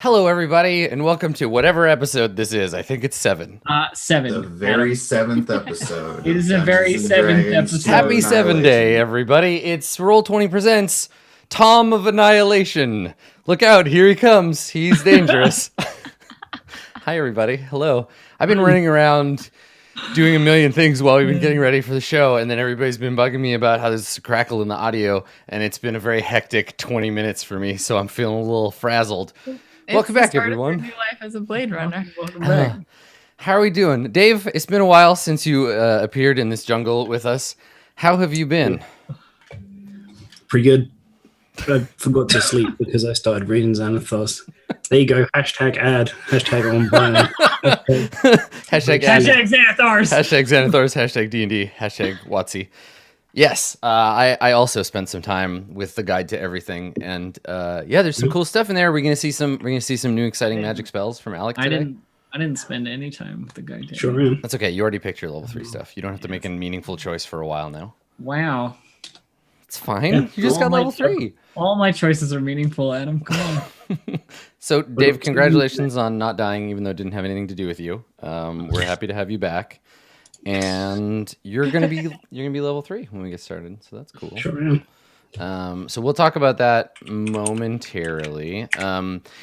Hello, everybody, and welcome to whatever episode this is. I think it's 7. 7. The very 7th episode. It is a very 7th episode. Happy 7 Day, everybody. It's Roll20 presents Tom of Annihilation. Look out, here he comes. He's dangerous. Hi, everybody. Hello. I've been running around doing a million things while we've been getting ready for the show, and then everybody's been bugging me about how there's a crackle in the audio, and it's been a very hectic 20 minutes for me, so I'm feeling a little frazzled. Welcome back, everyone. New life as a Blade Runner. Welcome back. How are we doing? Dave, it's been a while since you appeared in this jungle with us. How have you been? Pretty good. I forgot to sleep because I started reading Xanathos. There you go. Hashtag ad. Hashtag on brand. Hashtag Xanathars. Hashtag Xanathars. Hashtag D&D. Hashtag Watsy. Yes, I also spent some time with the guide to everything, and yeah, there's some cool stuff in there. We're gonna see some new exciting magic spells from Alec today. I didn't spend any time with the guy. Sure am. That's okay. You already picked your level 3 stuff. You don't have to make a meaningful choice for a while now. Wow. It's fine. You just got level 3. All my choices are meaningful, Adam. Come on. So, Dave, congratulations on not dying, even though it didn't have anything to do with you. We're happy to have you back. And you're gonna be level 3 when we get started, so that's cool. Sure am. So we'll talk about that momentarily.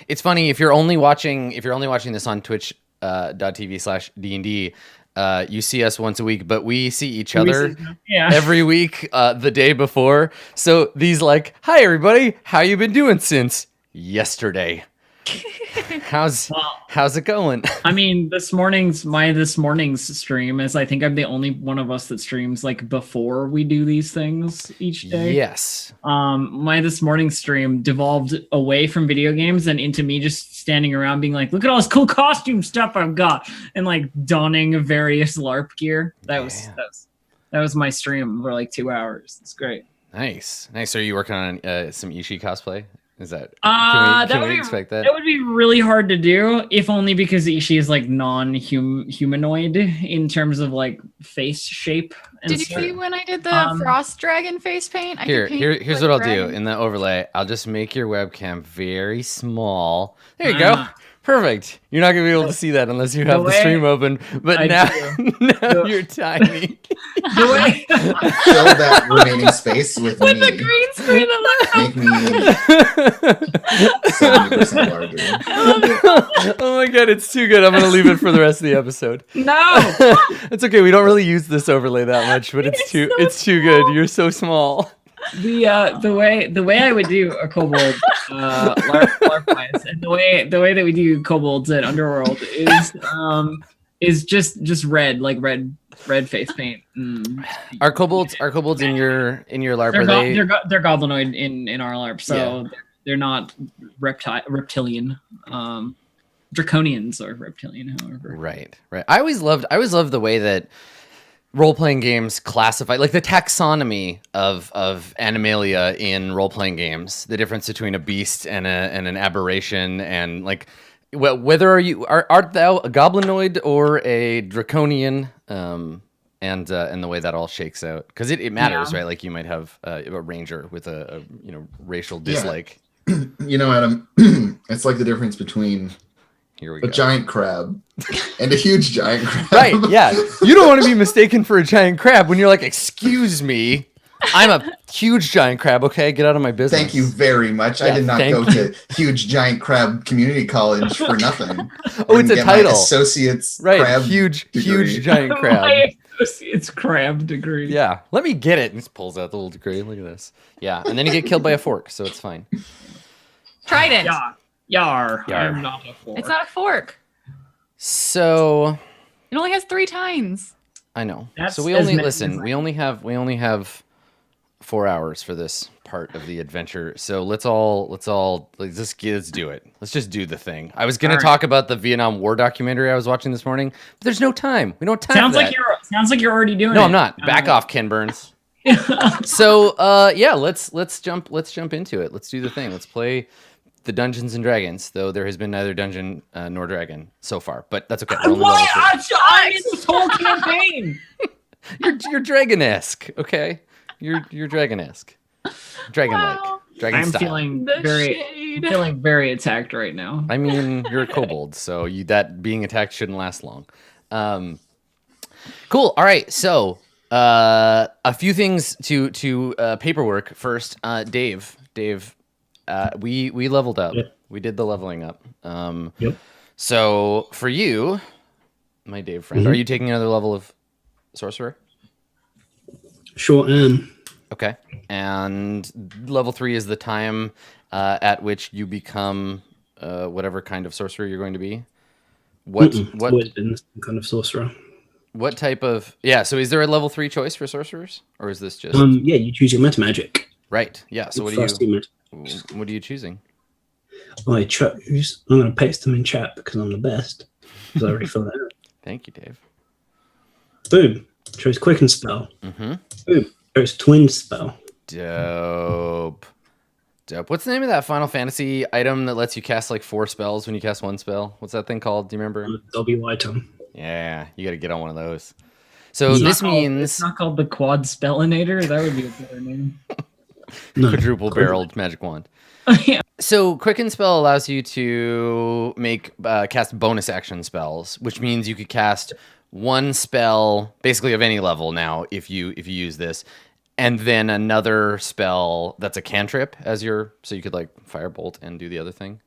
It's funny if you're only watching this on twitch.tv/D&D, you see us once a week, but we see each other every week the day before. So these like, hi everybody, how you been doing since yesterday? How's it going? I mean, this morning's stream is, I think I'm the only one of us that streams like before we do these things each day. Yes. My this morning stream devolved away from video games and into me just standing around being like, look at all this cool costume stuff I've got, and like donning various LARP gear. That was my stream for like 2 hours. It's great. Nice. Are you working on some Ishii cosplay? Is that can we expect that? That would be really hard to do, if only because Ishii is like non-humanoid in terms of like face shape. Did you see when I did the frost dragon face paint? Here's what I'll do in the overlay. I'll just make your webcam very small. There you go. Perfect. You're not gonna be able to see that unless you have the stream open. But now you're tiny. Fill that remaining space with me. the green screen that Make me 70% larger. Oh my god, it's too good. I'm gonna leave it for the rest of the episode. No, It's okay. We don't really use this overlay that much, but it's too good. You're so small. the way I would do a kobold LARP-wise, and the way that we do kobolds at Underworld is just red, like red face paint. Are kobolds in your LARP? They're goblinoid in our LARP, so they're not reptilian. Draconians are reptilian, however. Right. I always loved the way that role-playing games classify, like the taxonomy of animalia in role-playing games, the difference between a beast and an aberration, and like whether art thou a goblinoid or a draconian, and the way that all shakes out, because it matters, right? Like you might have a ranger with a racial dislike. Adam, it's like the difference between a giant crab and a huge giant crab. Right, yeah. You don't want to be mistaken for a giant crab when you're like, excuse me, I'm a huge giant crab, okay? Get out of my business. Thank you very much. I did not go to Huge Giant Crab Community College for nothing. Oh, it's a title. Associate's right, crab huge giant crab. My associate's crab degree. Yeah, let me get it. And he pulls out the little degree. Look at this. Yeah, and then you get killed by a fork, so it's fine. Trident. Yar. I'm not a fork. It's not a fork. So it only has 3 tines. I know. That's so we only have 4 hours for this part of the adventure. So let's do it. Let's just do the thing. I was gonna talk about the Vietnam War documentary I was watching this morning, but there's no time. We don't have time. Sounds like you're already doing it. No, I'm not. Back off, Ken Burns. So let's jump into it. Let's do the thing. Let's play the Dungeons and Dragons, though there has been neither dungeon nor dragon so far, but that's okay. Why? I'm in this whole campaign. You're dragon-esque, okay? You're dragon-esque, dragon-like, Wow. dragon I'm style. feeling The very. shade. I'm feeling very attacked right now. I mean, you're a kobold, so that being attacked shouldn't last long. Cool. All right. So a few things to paperwork first. Dave, we leveled up. Yep. We did the leveling up. Yep. So for you, my Dave friend, are you taking another level of sorcerer? Sure am. Okay. And level 3 is the time at which you become whatever kind of sorcerer you're going to be. It's always been some kind of sorcerer. What type of... Yeah, so is there a level 3 choice for sorcerers? Or is this just... Yeah, you choose your meta magic. Right, yeah. So what are you choosing? I chose... I'm going to paste them in chat because I'm the best. Because I already filled that out. Thank you, Dave. Boom. Chose quicken spell. Mm-hmm. Boom. Chose twin spell. Dope. What's the name of that Final Fantasy item that lets you cast like 4 spells when you cast 1 spell? What's that thing called? Do you remember? W item. Yeah, you got to get on one of those. So this means... It's not called the Quad Spellinator? That would be a better name. No, quadruple-barreled magic wand. Yeah. So Quicken Spell allows you to cast bonus action spells, which means you could cast 1 spell, basically of any level now, if you use this, and then another spell that's a cantrip so you could like Firebolt and do the other thing.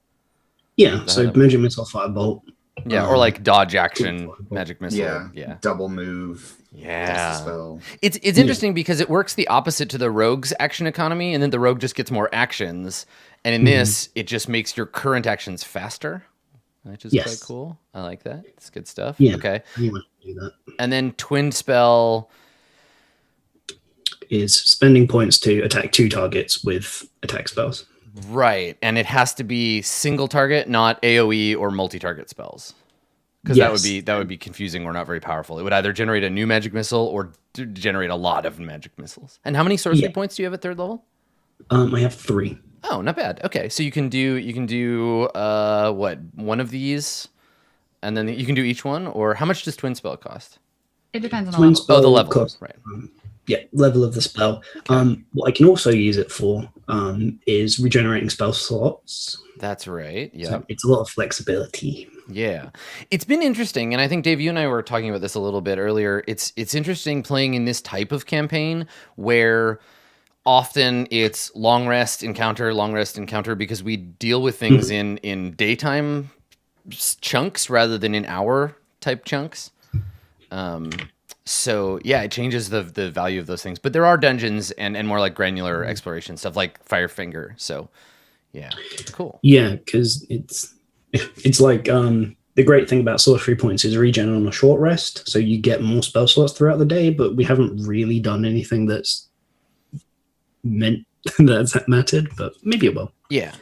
Yeah, so magic missile, firebolt. Yeah, or like dodge action, magic missile. Yeah. Double move. Yeah. Spell. It's interesting because it works the opposite to the rogue's action economy, and then the rogue just gets more actions. And in this, it just makes your current actions faster, which is quite cool. I like that. It's good stuff. Yeah. Okay. You want to do that. And then twin spell is spending points to attack 2 targets with attack spells. Right, and it has to be single target, not AoE or multi-target spells, because that would be confusing or not very powerful. It would either generate a new magic missile or generate a lot of magic missiles. And how many sorcery points do you have at 3rd level? I have 3. Oh, not bad. Okay, so you can do what, 1 of these, and then you can do each one, or how much does twin spell cost? It depends on the Twin level. spell The level, cost, right? Level of the spell. Okay. What I can also use it for is regenerating spell slots. That's right. Yeah, So it's a lot of flexibility. Yeah, it's been interesting, and I think Dave, you and I were talking about this a little bit earlier. It's interesting playing in this type of campaign where often it's long rest encounter, because we deal with things in daytime chunks rather than in hour type chunks. So yeah, it changes the value of those things. But there are dungeons and more like granular exploration stuff like Firefinger. So yeah, cool. Yeah, because it's like the great thing about sorcery points is regen on a short rest, so you get more spell slots throughout the day. But we haven't really done anything that's meant that's mattered, but maybe it will. Yeah,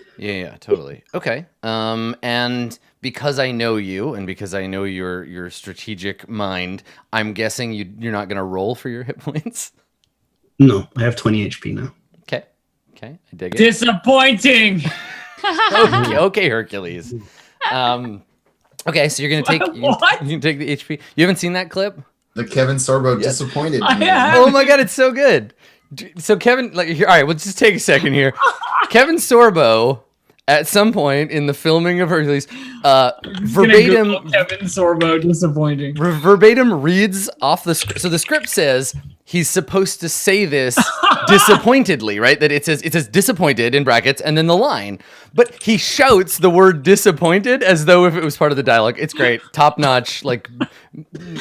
totally. Okay. And because I know you and because I know your strategic mind, I'm guessing you're not going to roll for your hit points. No, I have 20 HP now. Okay, I dig it. Disappointing. Okay, Hercules. Okay, so you're going to take you can take the HP. You haven't seen that clip? The Kevin Sorbo disappointed me. Oh my god, it's so good. So Kevin, all right, we'll just take a second here. Kevin Sorbo, at some point in the filming of Hercules, verbatim Kevin Sorbo disappointing. Verbatim reads off the script. So the script says he's supposed to say this disappointedly, right? That it says disappointed in brackets and then the line. But he shouts the word disappointed as though if it was part of the dialogue. It's great. Top notch, like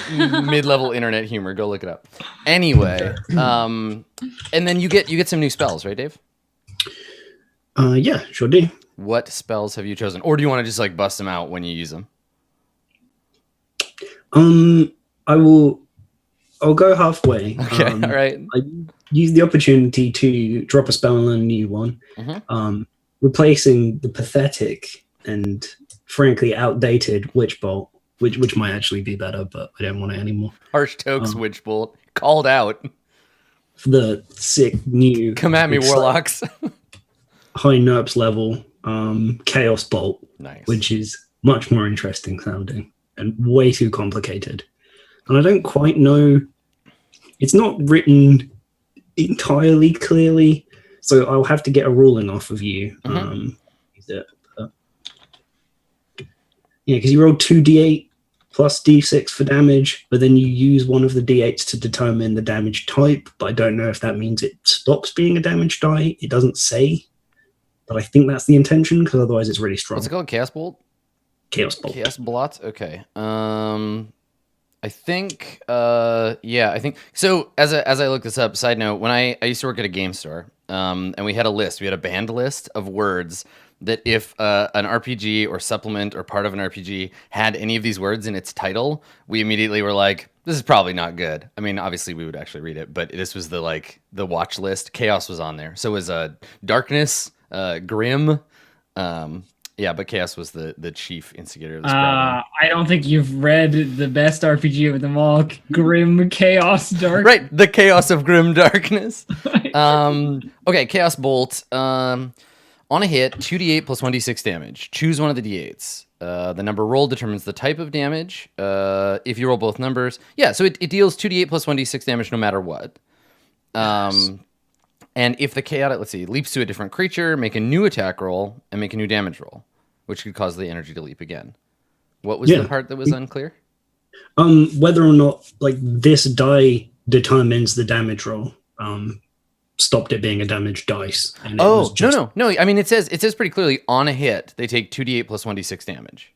mid-level internet humor. Go look it up. Anyway, and then you get some new spells, right, Dave? Yeah, sure do. What spells have you chosen? Or do you want to just like bust them out when you use them? I'll go halfway. Okay, all right. I use the opportunity to drop a spell and learn a new one, replacing the pathetic and frankly outdated Witch Bolt, which might actually be better, but I don't want it anymore. Harsh Toke's Witch Bolt called out. For the sick new. Come at me, Warlocks. High NERPS level Chaos Bolt, nice. Which is much more interesting sounding and way too complicated. And I don't quite know. It's not written entirely clearly, so I'll have to get a ruling off of you. Yeah, because you roll 2d8 plus d6 for damage, but then you use one of the d8s to determine the damage type. But I don't know if that means it stops being a damage die. It doesn't say, but I think that's the intention because otherwise it's really strong. What's it called? Chaos Bolt? Chaos Bolt. Chaos Blot? Okay. I think, I think so. As I look this up, side note, when I used to work at a game store, and we had a list, we had a banned list of words that if an RPG or supplement or part of an RPG had any of these words in its title, we immediately were like, this is probably not good. I mean, obviously we would actually read it, but this was the watch list. Chaos was on there. So was darkness, grim, but Chaos was the chief instigator of this problem. I don't think you've read the best RPG of them all, Grim Chaos Dark. Right, the Chaos of Grim Darkness. Okay, Chaos Bolt. On a hit, 2d8 plus 1d6 damage. Choose one of the d8s. The number rolled determines the type of damage. If you roll both numbers, so it deals 2d8 plus 1d6 damage no matter what. Nice. And if the chaotic, leaps to a different creature, make a new attack roll and make a new damage roll, which could cause the energy to leap again. What was the part that was unclear? Whether or not this die determines the damage roll. Stopped it being a damage dice. And no. I mean, it says pretty clearly on a hit they take 2d8 plus 1d6 damage.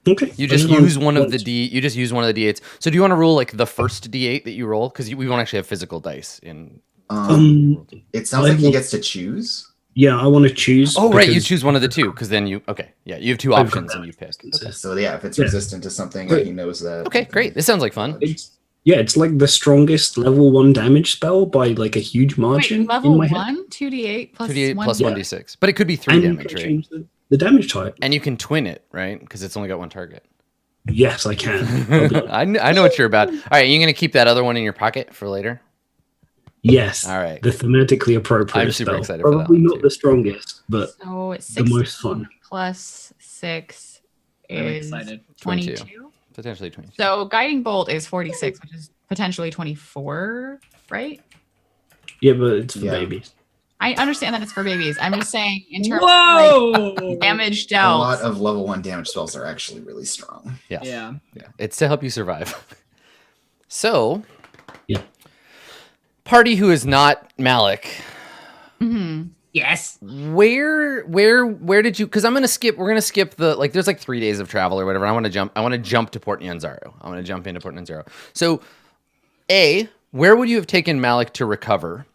Okay. You just use one of the d8s. So do you want to roll the first d8 that you roll? Because we won't actually have physical dice in. It sounds like he gets to choose. Yeah, I want to choose. Oh, right, you choose one of the two because then you have two options and you pick. Okay. So if it's resistant to something, he knows that. Okay, great. This sounds like fun. It's like the strongest level 1 damage spell by a huge margin. Wait, level 1, 2d8 plus 2d8 1 plus 1d6, but it could be 3 damage, right? Change the damage type, and you can twin it, right? Because it's only got one target. Yes, I can. I know what you're about. All right, you're gonna keep that other one in your pocket for later. Yes. All right. The thematically appropriate. I'm super excited Probably for that one, not the strongest, but so the most fun. Plus 6 I'm is excited. 22. Potentially 22. So guiding bolt is 46, which is potentially 24, right? Yeah, but it's for babies. I understand that it's for babies. I'm just saying in terms of damage A dealt. lot of level 1 damage spells are actually really strong. Yes. Yeah. It's to help you survive. So, party who is not Malik. Mm-hmm. Yes. Where did you? Because we're gonna skip the there's 3 days of travel or whatever. I want to jump to Port Nyanzaru. I want to jump into Port Nyanzaru. So, where would you have taken Malik to recover?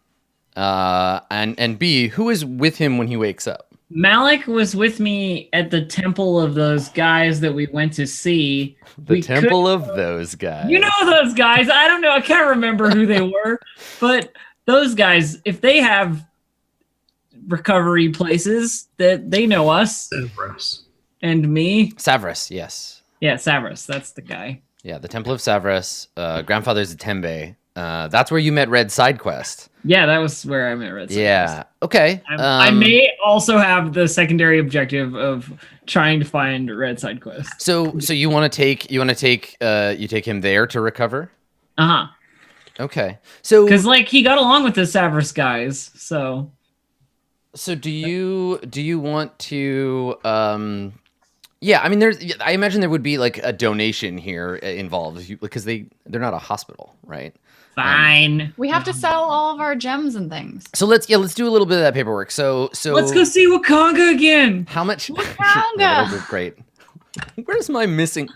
And B, who is with him when he wakes up? Malik was with me at the temple of those guys that we went to see. The temple of those guys. You know those guys. I don't know. I can't remember who they were. But those guys, if they have recovery places, that they know us. Savras. And me. Savras, yes. Yeah, Savras. That's the guy. Yeah, the Temple of Savras. Grandfather's Tembe. That's where you met Red Sidequest. Yeah, that was where I met Red Sidequest. Yeah. Okay. I may also have the secondary objective of trying to find Red Sidequest. So you want to take him there to recover? Uh-huh. Okay. So because he got along with the Savras guys, so do you want to I mean I imagine there would be a donation here involved because they're not a hospital, right? Fine. We have to sell all of our gems and things. So let's do a little bit of that paperwork. So let's go see Wakanga again. How much? Wakanga. Great. Where's my missing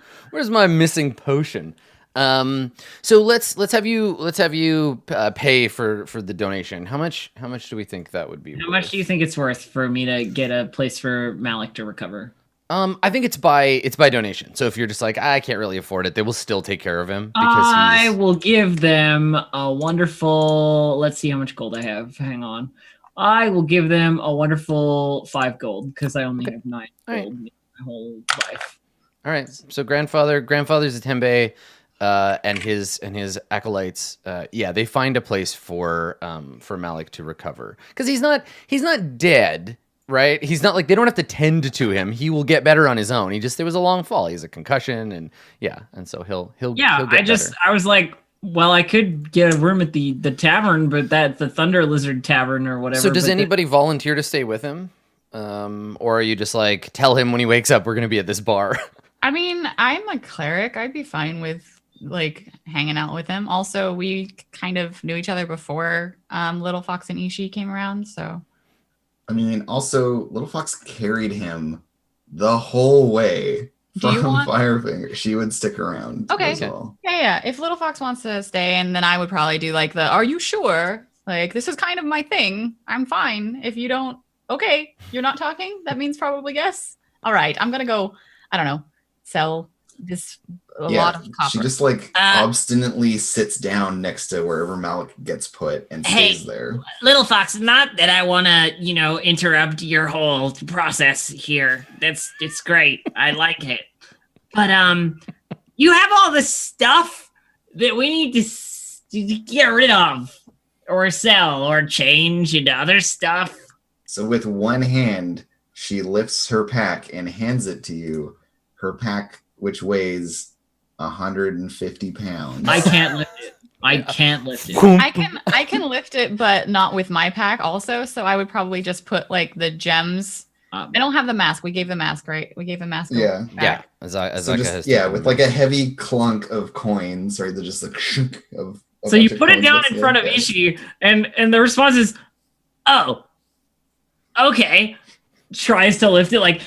potion? So let's have you pay for the donation. How much do we think that would be? How much do you think it's worth for me to get a place for Malik to recover? I think it's by donation. So if you're just I can't really afford it, they will still take care of him. Because I will give them a wonderful. Let's see how much gold I have. Hang on. I will give them a wonderful 5 gold because I only have 9 gold in my whole life. All right. So grandfather's a Tembe, and his acolytes. They find a place for Malik to recover because he's not dead. Right? He's not they don't have to tend to him. He will get better on his own. There was a long fall. He has a concussion and so he'll get better. I was well, I could get a room at the tavern, but that's the Thunder Lizard Tavern or whatever. So does anybody volunteer to stay with him? Or are you just like, tell him when he wakes up, we're going to be at this bar? I mean, I'm a cleric. I'd be fine with like hanging out with him. Also, we kind of knew each other before Little Fox and Ishi came around, so. I mean, also, Little Fox carried him the whole way from Firefinger. She would stick around. Okay. As well. Yeah. If Little Fox wants to stay, and then I would probably do like are you sure? Like, this is kind of my thing. I'm fine. If you don't, okay, you're not talking? That means probably yes. All right, I'm going to go, I don't know, sell this lot of copper. She just like obstinately sits down next to wherever Malik gets put and stays there. Little Fox, not that I want to, interrupt your whole process here. It's great. I like it. But you have all this stuff that we need to get rid of or sell or change into other stuff. So with one hand, she lifts her pack and hands it to you. Her pack, which weighs 150 pounds. I can't lift it. I can lift it, but not with my pack also. So I would probably just put like the gems. I don't have the mask. We gave the mask, right? We gave the mask. Yeah. Yeah. With like a heavy clunk of coins, right? They're just like shunk of. So you put it down in front of Ishi, and the response is, "Oh, okay." Tries to lift it like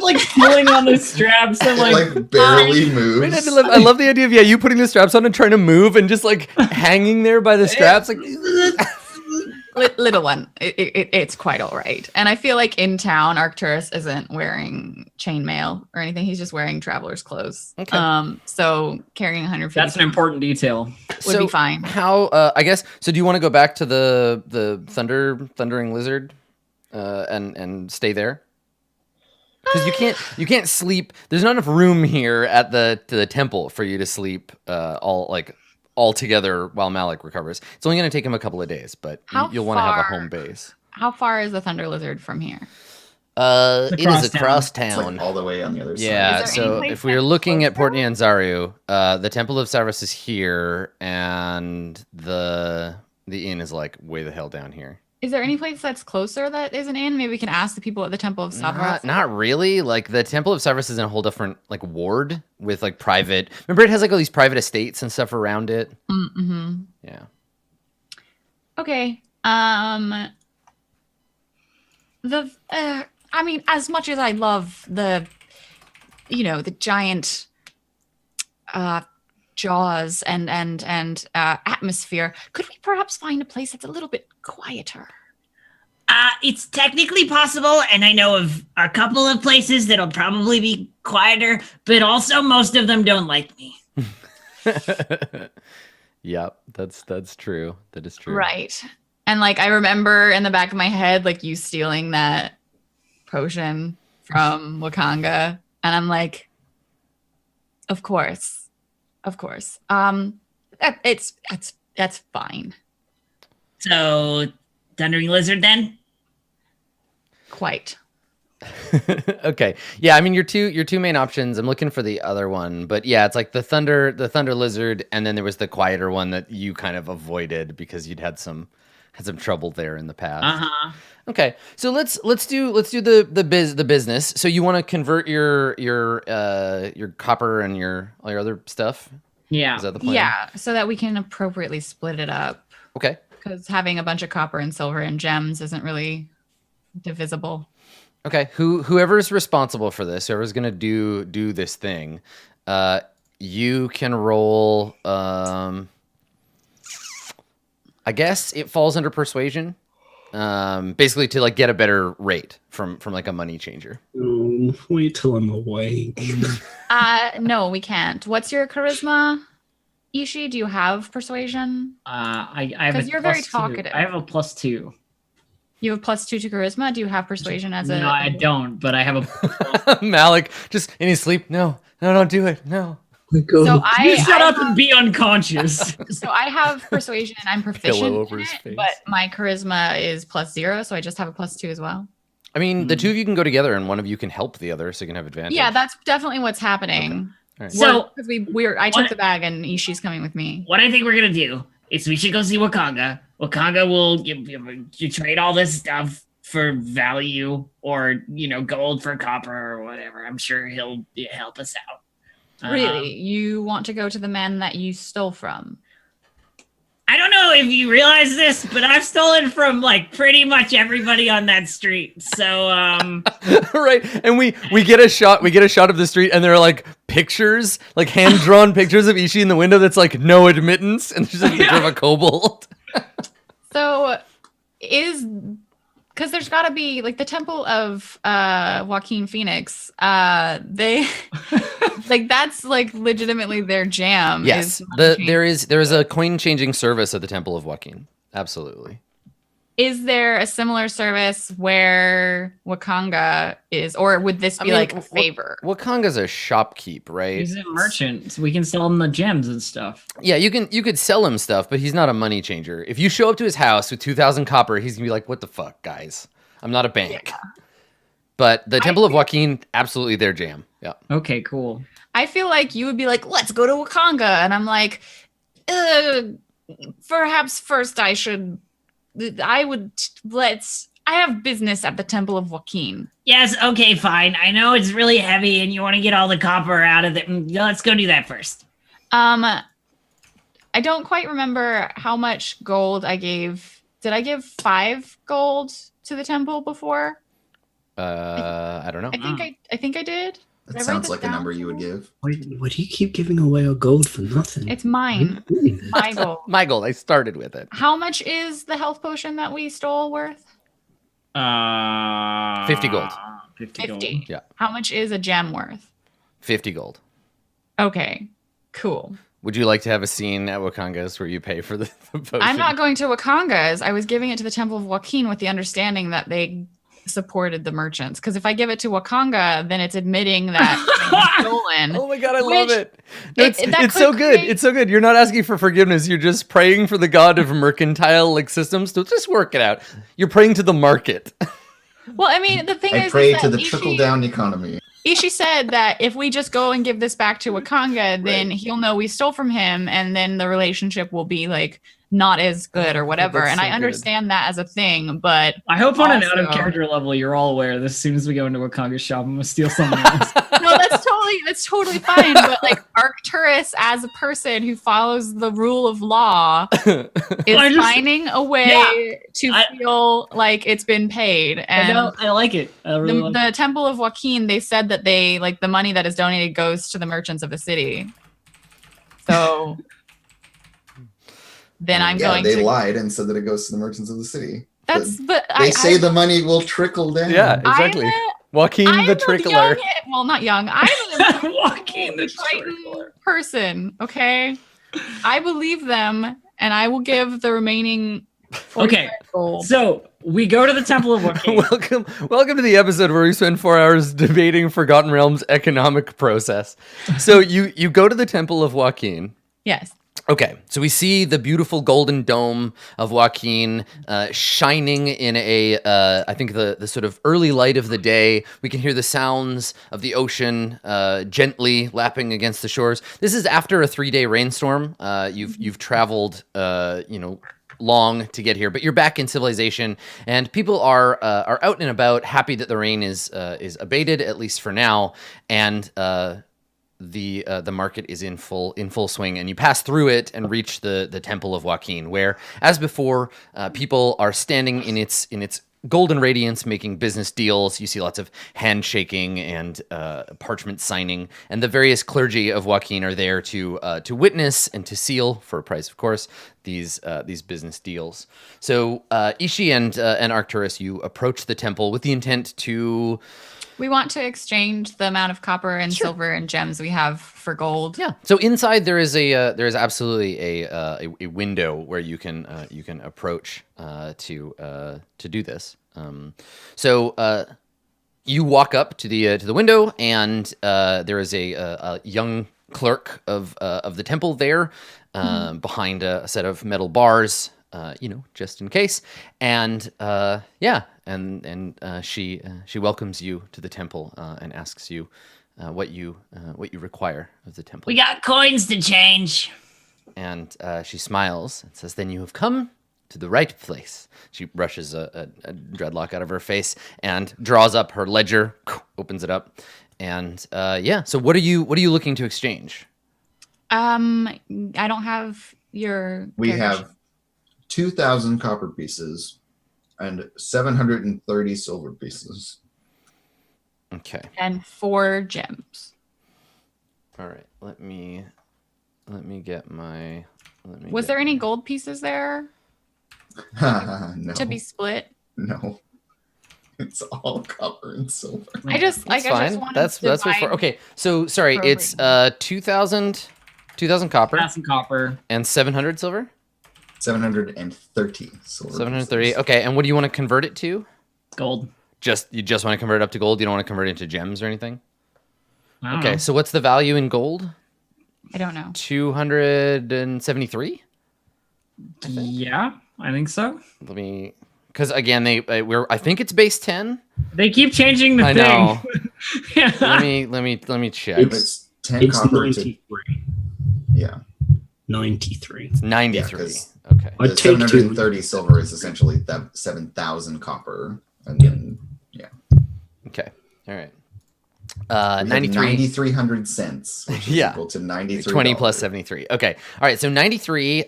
like pulling on the straps and like barely moves. I love the idea of you putting the straps on and trying to move and just like hanging there by the straps like little one. It's quite all right. And I feel like in town Arcturus isn't wearing chainmail or anything. He's just wearing traveler's clothes. Okay. So carrying 150. That's an important detail. Would be fine. How I guess so. Do you want to go back to the thundering lizard and stay there? Because you can't sleep. There's not enough room here at the temple for you to sleep all together while Malik recovers. It's only going to take him a couple of days, but you'll want to have a home base. How far is the Thunder Lizard from here? It is across town. It's like all the way on the other side. Yeah, so if we were looking at Port Nyanzaru, the Temple of Cyrus is here, and the inn is like way the hell down here. Is there any place that's closer that is an inn? Maybe we can ask the people at the Temple of Cyrus. Not really. Like the Temple of Cyrus is in a whole different like ward with like private. Remember, it has like all these private estates and stuff around it. Mm-hmm. Yeah. Okay. I mean, as much as I love the giant jaws and atmosphere, could we perhaps find a place that's a little bit quieter? It's technically possible, and I know of a couple of places that'll probably be quieter, but also most of them don't like me. Yep, that's true. That is true. Right. And like I remember in the back of my head, like you stealing that potion from Wakanga, and I'm like, of course. That's fine. So, Thundering Lizard then? Quite. Okay. Yeah, I mean your two main options. I'm looking for the other one, but yeah, it's like the thunder lizard, and then there was the quieter one that you kind of avoided because you'd had some trouble there in the past. Uh-huh. Okay, so let's do the business. So you want to convert your copper and all your other stuff? Yeah. Is that the plan? Yeah, so that we can appropriately split it up. Okay. Because having a bunch of copper and silver and gems isn't really divisible. Okay. Whoever's responsible for this, whoever's gonna do this thing, you can roll. I guess it falls under persuasion. Basically to like get a better rate from like a money changer. Wait till I'm awake. No, we can't. What's your charisma, Ishi? Do you have persuasion? I have because you're very talkative. I have a +2. You have +2 to charisma. Do you have persuasion as a? No, I don't. But I have a. Malik just in his sleep. No, don't do it. No. So you shut up and be unconscious. So I have persuasion and I'm proficient in it, but my charisma is +0, so I just have a +2 as well. I mean, the two of you can go together, and one of you can help the other, so you can have advantage. Yeah, that's definitely what's happening. Okay. Right. So because I took the bag, and Ishi's coming with me. What I think we're gonna do is we should go see Wakanga. Wakanga will you trade all this stuff for value, or gold for copper or whatever. I'm sure he'll help us out. Really? You want to go to the man that you stole from? I don't know if you realize this, but I've stolen from like pretty much everybody on that street. So Right, and we get a shot of the street, and there are like pictures, like hand-drawn pictures of Ishii in the window that's like no admittance, and there's a picture of a kobold. So because there's got to be like the Temple of Joaquin Phoenix. They like that's like legitimately their jam. Yes, there is a coin changing service at the Temple of Joaquin. Absolutely. Is there a similar service where Wakanga is, or would this be like a favor? Wakanga's a shopkeep, right? he's a merchant, so we can sell him the gems and stuff. Yeah, you could sell him stuff, but he's not a money changer. If you show up to his house with 2,000 copper, he's gonna be like, "What the fuck, guys? I'm not a bank." Yeah. But the Temple of Joaquin, absolutely their jam. Yeah. Okay, cool. I feel like you would be like, "Let's go to Wakanga," and I'm like, perhaps first I have business at the Temple of Joaquin. Yes, okay, fine. I know it's really heavy and you want to get all the copper out of it. Let's go do that first. I don't quite remember how much gold I gave. Did I give 5 gold to the temple before? I don't know. I think I did. That sounds like a number you would give. Why do you keep giving away our gold for nothing? It's mine. My gold. My gold. I started with it. How much is the health potion that we stole worth? 50 gold. 50 gold. Yeah. How much is a gem worth? 50 gold. Okay. Cool. Would you like to have a scene at Wakanga's where you pay for the potion? I'm not going to Wakanga's. I was giving it to the Temple of Joaquin with the understanding that they supported the merchants. Because if I give it to Wakanga, then it's admitting that it's stolen. Oh my god, I love it. It's so good. It's so good. You're not asking for forgiveness. You're just praying for the god of mercantile like systems to just work it out. You're praying to the market. Well, I mean, the thing I is pray that to the trickle-down economy. Ishii said that if we just go and give this back to Wakanga, then he'll know we stole from him, and then the relationship will be like not as good or whatever. That's and so I understand that as a thing, but I hope on an out of also- character level, you're all aware that as soon as we go into Wakanga's shop, I'm gonna steal something else. no, that's totally fine. But like Arcturus, as a person who follows the rule of law, is finding a way to feel like it's been paid. And I like it. I really like the Temple of Joaquin, they said that they like the money that is donated goes to the merchants of the city. So then I'm going to. They lied and said that it goes to the merchants of the city. They say the money will trickle down. Yeah, exactly. Joaquin the trickler. Not young. I'm an Joaquin the Triton person. Okay, I believe them, and I will give the remaining. Gold. So we go to the Temple of Joaquin. Welcome to the episode where we spend 4 hours debating Forgotten Realms' economic process. So you go to the Temple of Joaquin. Yes. Okay, so we see the beautiful golden dome of Joaquin shining in I think the sort of early light of the day. We can hear the sounds of the ocean gently lapping against the shores. This is after a 3-day rainstorm. You've traveled, long to get here, but you're back in civilization, and people are out and about, happy that the rain is abated, at least for now, and the market is in full swing, and you pass through it and reach the Temple of Joaquin, where, as before, people are standing in its golden radiance, making business deals. You see lots of handshaking and parchment signing, and the various clergy of Joaquin are there to witness and to seal, for a price, of course, these business deals. So Ishii and Arcturus, you approach the temple with the intent to. We want to exchange the amount of copper and silver and gems we have for gold. Yeah. So inside there is absolutely a window where you can approach to do this. So you walk up to the window, and there is a young clerk of the temple there behind a set of metal bars. Just in case, and she welcomes you to the temple and asks you what you require of the temple. We got coins to change. And she smiles and says, "Then you have come to the right place." She brushes a dreadlock out of her face and draws up her ledger, opens it up, and So what are you looking to exchange? I don't have your. We character have 2,000 copper pieces and 730 silver pieces. Okay. and 4 gems. All right. Let me get my. Was there any gold pieces there No. to be split? No. It's all copper and silver. I just That's I fine. just wanted That's to what's for. divide Okay. So sorry, it's 2,000 copper That's some copper. and 700 silver. 730 silver. 730. pieces. Okay. And what do you want to convert it to? Gold. You just want to convert it up to gold. You don't want to convert it into gems or anything. I don't Okay. know. So what's the value in gold? I don't know. 273. Yeah, I think so. Let me, because again, I think it's base 10. They keep changing the I thing. know. Yeah. let me check. If it's 10 It's copper to 93. yeah. 93. 93. 'cause- Okay. I'd The take 730 silver is essentially that 7,000 copper, and then Okay. All right. we have 93. 9,300 cents, which is Yeah. equal to 93. 20 plus 73. Okay. All right. So 93.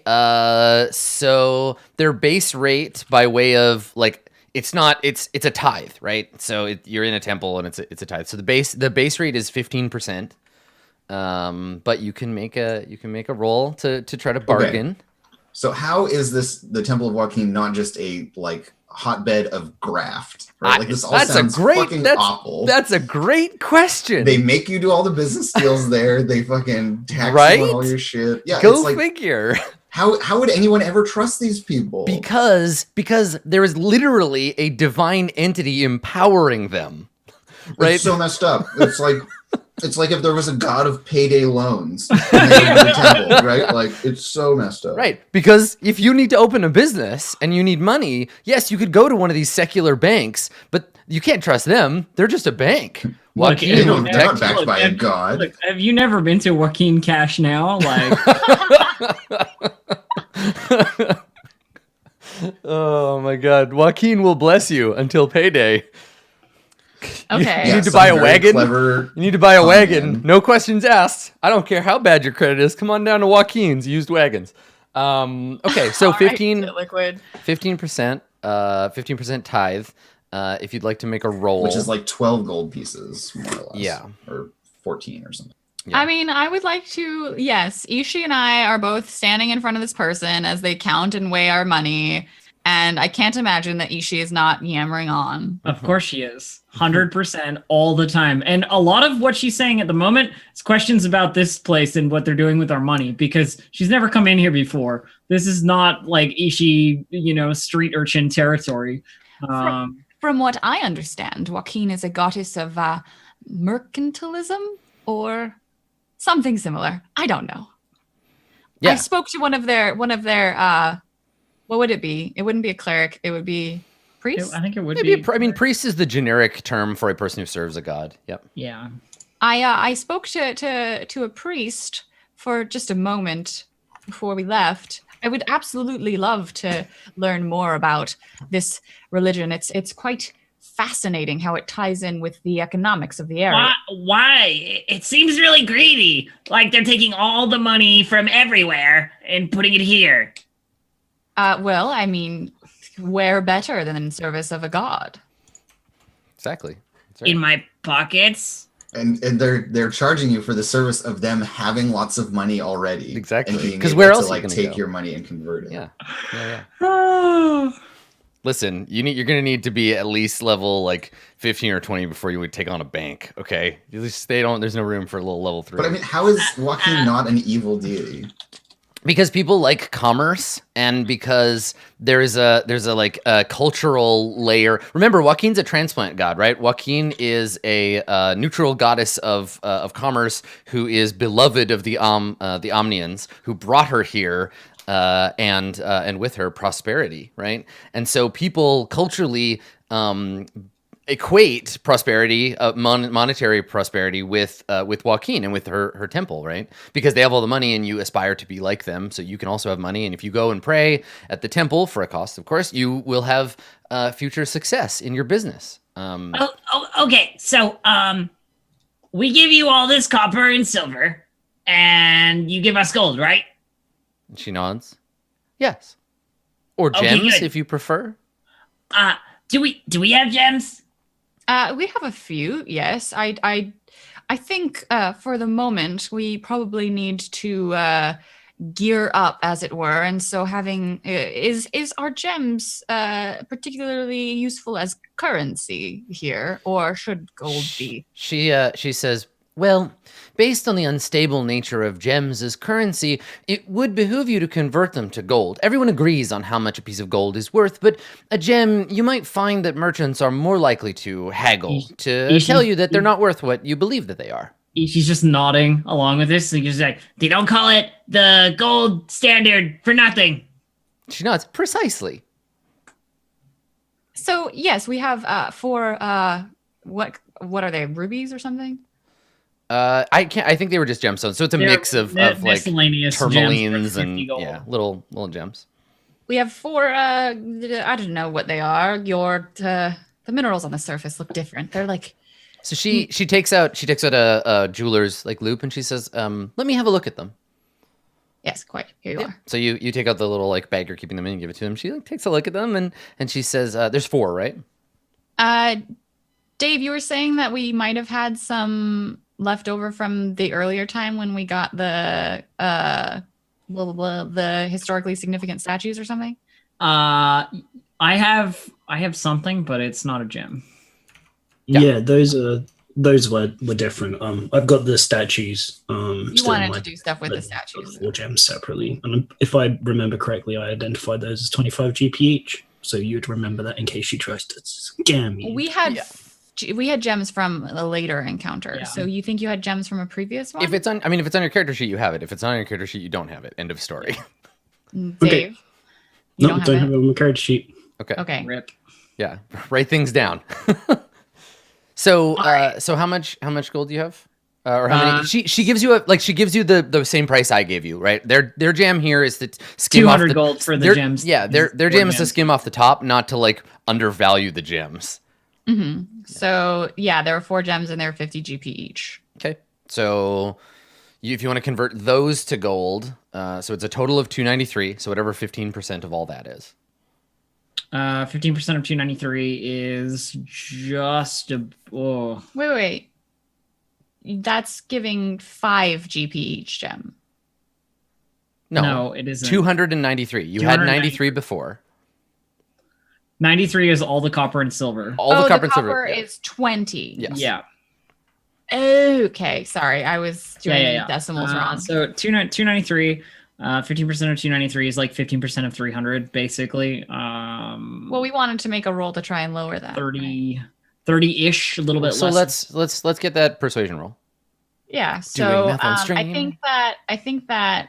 So their base rate by way of like, it's a tithe, right? So you're in a temple and it's a tithe. So the base rate is 15%. But you can make a roll to try to bargain. So how is the Temple of Joaquin not just a like hotbed of graft? Right? Like this all sounds fucking awful. That's a great question. They make you do all the business deals there. They fucking tax Right? you on all your shit. Yeah, Go it's like figure. how would anyone ever trust these people? Because there is literally a divine entity empowering them. Right? It's so messed up. It's like if there was a god of payday loans in the temple, right? Like it's so messed up. Right. Because if you need to open a business and you need money, yes, you could go to one of these secular banks, but you can't trust them. They're just a bank. Look, Joaquin They will don't, they're protect not backed you. by a god. Look, have you never been to Joaquin Cash Now? Like, Oh my God. Joaquin will bless you until payday. Okay. You need to some buy a very wagon? Clever You need to buy a con wagon. man. No questions asked. I don't care how bad your credit is. Come on down to Joaquin's used wagons. Okay, so All right, liquid. 15%, 15% tithe. If you'd like to make a roll, which is like 12 gold pieces, more or less. Yeah. Or 14 or something. Yeah. I mean, I would like to. Yes, Ishi and I are both standing in front of this person as they count and weigh our money. And I can't imagine that Ishi is not yammering on. of course she is. 100% all the time. And a lot of what she's saying at the moment is questions about this place and what they're doing with our money because she's never come in here before. This is not like Ishi, street urchin territory. From what I understand, Joaquin is a goddess of mercantilism or something similar. I don't know. Yeah. I spoke to one of their what would it be? It wouldn't be a cleric. It would be priest. I think it would Maybe be. I mean, priest is the generic term for a person who serves a god. Yep. Yeah. I spoke to a priest for just a moment before we left. I would absolutely love to learn more about this religion. It's quite fascinating how it ties in with the economics of the area. Why? It seems really greedy. Like they're taking all the money from everywhere and putting it here. Well, I mean, where better than in service of a god? Exactly. That's right. In my pockets. And they're charging you for the service of them having lots of money already. Exactly. And being 'Cause able where to else are you like gonna take go? your money and convert it. Yeah. Yeah. Oh. Listen, you're gonna need to be at least level like 15 or 20 before you would take on a bank. Okay, there's no room for a little level 3. But I mean, how is Joaquin not an evil deity? Because people like commerce, and because there's a cultural layer. Remember, Joaquin's a transplant god, right? Joaquin is a neutral goddess of commerce who is beloved of the Omnians, who brought her here. And with her prosperity, right? And so people culturally equate prosperity, monetary prosperity, with Joaquin and with her temple, right? Because they have all the money, and you aspire to be like them, so you can also have money. And if you go and pray at the temple for a cost, of course, you will have future success in your business. Okay. So, we give you all this copper and silver, and you give us gold, right? She nods. Yes. Or Okay, gems, good. if you prefer. Do we have gems? We have a few. Yes, I think for the moment we probably need to gear up, as it were, and so having is our gems particularly useful as currency here, or should gold be? She says, well, based on the unstable nature of gems as currency, it would behoove you to convert them to gold. Everyone agrees on how much a piece of gold is worth, but a gem, you might find that merchants are more likely to haggle, to tell you that they're not worth what you believe that they are. She's just nodding along with this. And just like, they don't call it the gold standard for nothing. She nods. Precisely. So yes, we have four. What are they? Rubies or something? I think they were just gemstones. So it's a mix of like miscellaneous tourmalines gems and gold. little gems. We have four. I don't know what they are. The minerals on the surface look different. They're like. So she takes out a jeweler's like loop, and she says, "Let me have a look at them." Yes, quite. Here you are. So you take out the little like bag you're keeping them in and give it to them. She like takes a look at them, and she says, "There's 4, right?" Dave, you were saying that we might have had some left over from the earlier time when we got the historically significant statues or something. I have something, but it's not a gem. Yeah, those were different. I've got the statues. You still in wanted my- to do stuff with the but statues. 4 gems separately, and if I remember correctly, I identified those as 25 GP each. So you'd remember that in case you tries to scam you. We had gems from a later encounter. Yeah. So you think you had gems from a previous one? If it's on your character sheet, you have it. If it's not on your character sheet, you don't have it. End of story. Dave, Okay. you No, don't don't have have it on my character sheet. Okay. Okay. Rip. Yeah. Write things down. So right. so how much gold do you have? Or how many? She gives you the same price I gave you, right? Their jam here is to skim off 200 the gold for the gems. Yeah, their Four jam is to gems. skim off the top, not to like undervalue the gems. Mm-hmm. So yeah, there were 4 gems and they were 50 GP each. Okay, so if you want to convert those to gold, so it's a total of 293. So whatever 15% of all that is. 15% of 293 is just a. Oh. Wait. That's giving 5 GP each gem. No, it isn't. 293. You had 93 before. 93 is all the copper and silver. All the copper and copper silver. is 20. Yes. Yeah. Okay, sorry, I was doing Yeah. decimals wrong. So 293, 15% of 293 is like 15% of 300, basically. Well, we wanted to make a roll to try and lower that. 30-ish, a little bit So less. let's get that persuasion roll. Yeah. Doing So math on I string. think that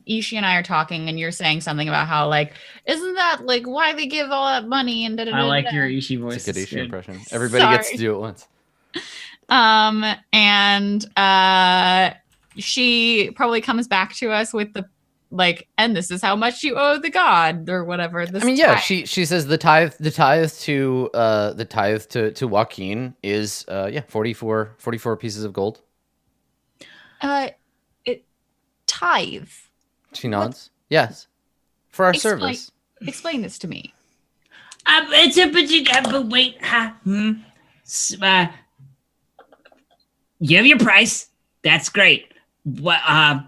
Ishi and I are talking, and you're saying something about how like, isn't that like why they give all that money and da da da. I like your Ishi voice. It's a good It's Ishi good. impression. Everybody gets to do it once. And she probably comes back to us with the like, and this is how much you owe the god or whatever. This I mean, yeah, tithe. she says the tithe to Joaquin is 44 pieces of gold. It tithe. She nods. Yes. For our Explain- service. Explain this to me. But wait, you have your price. That's great. What I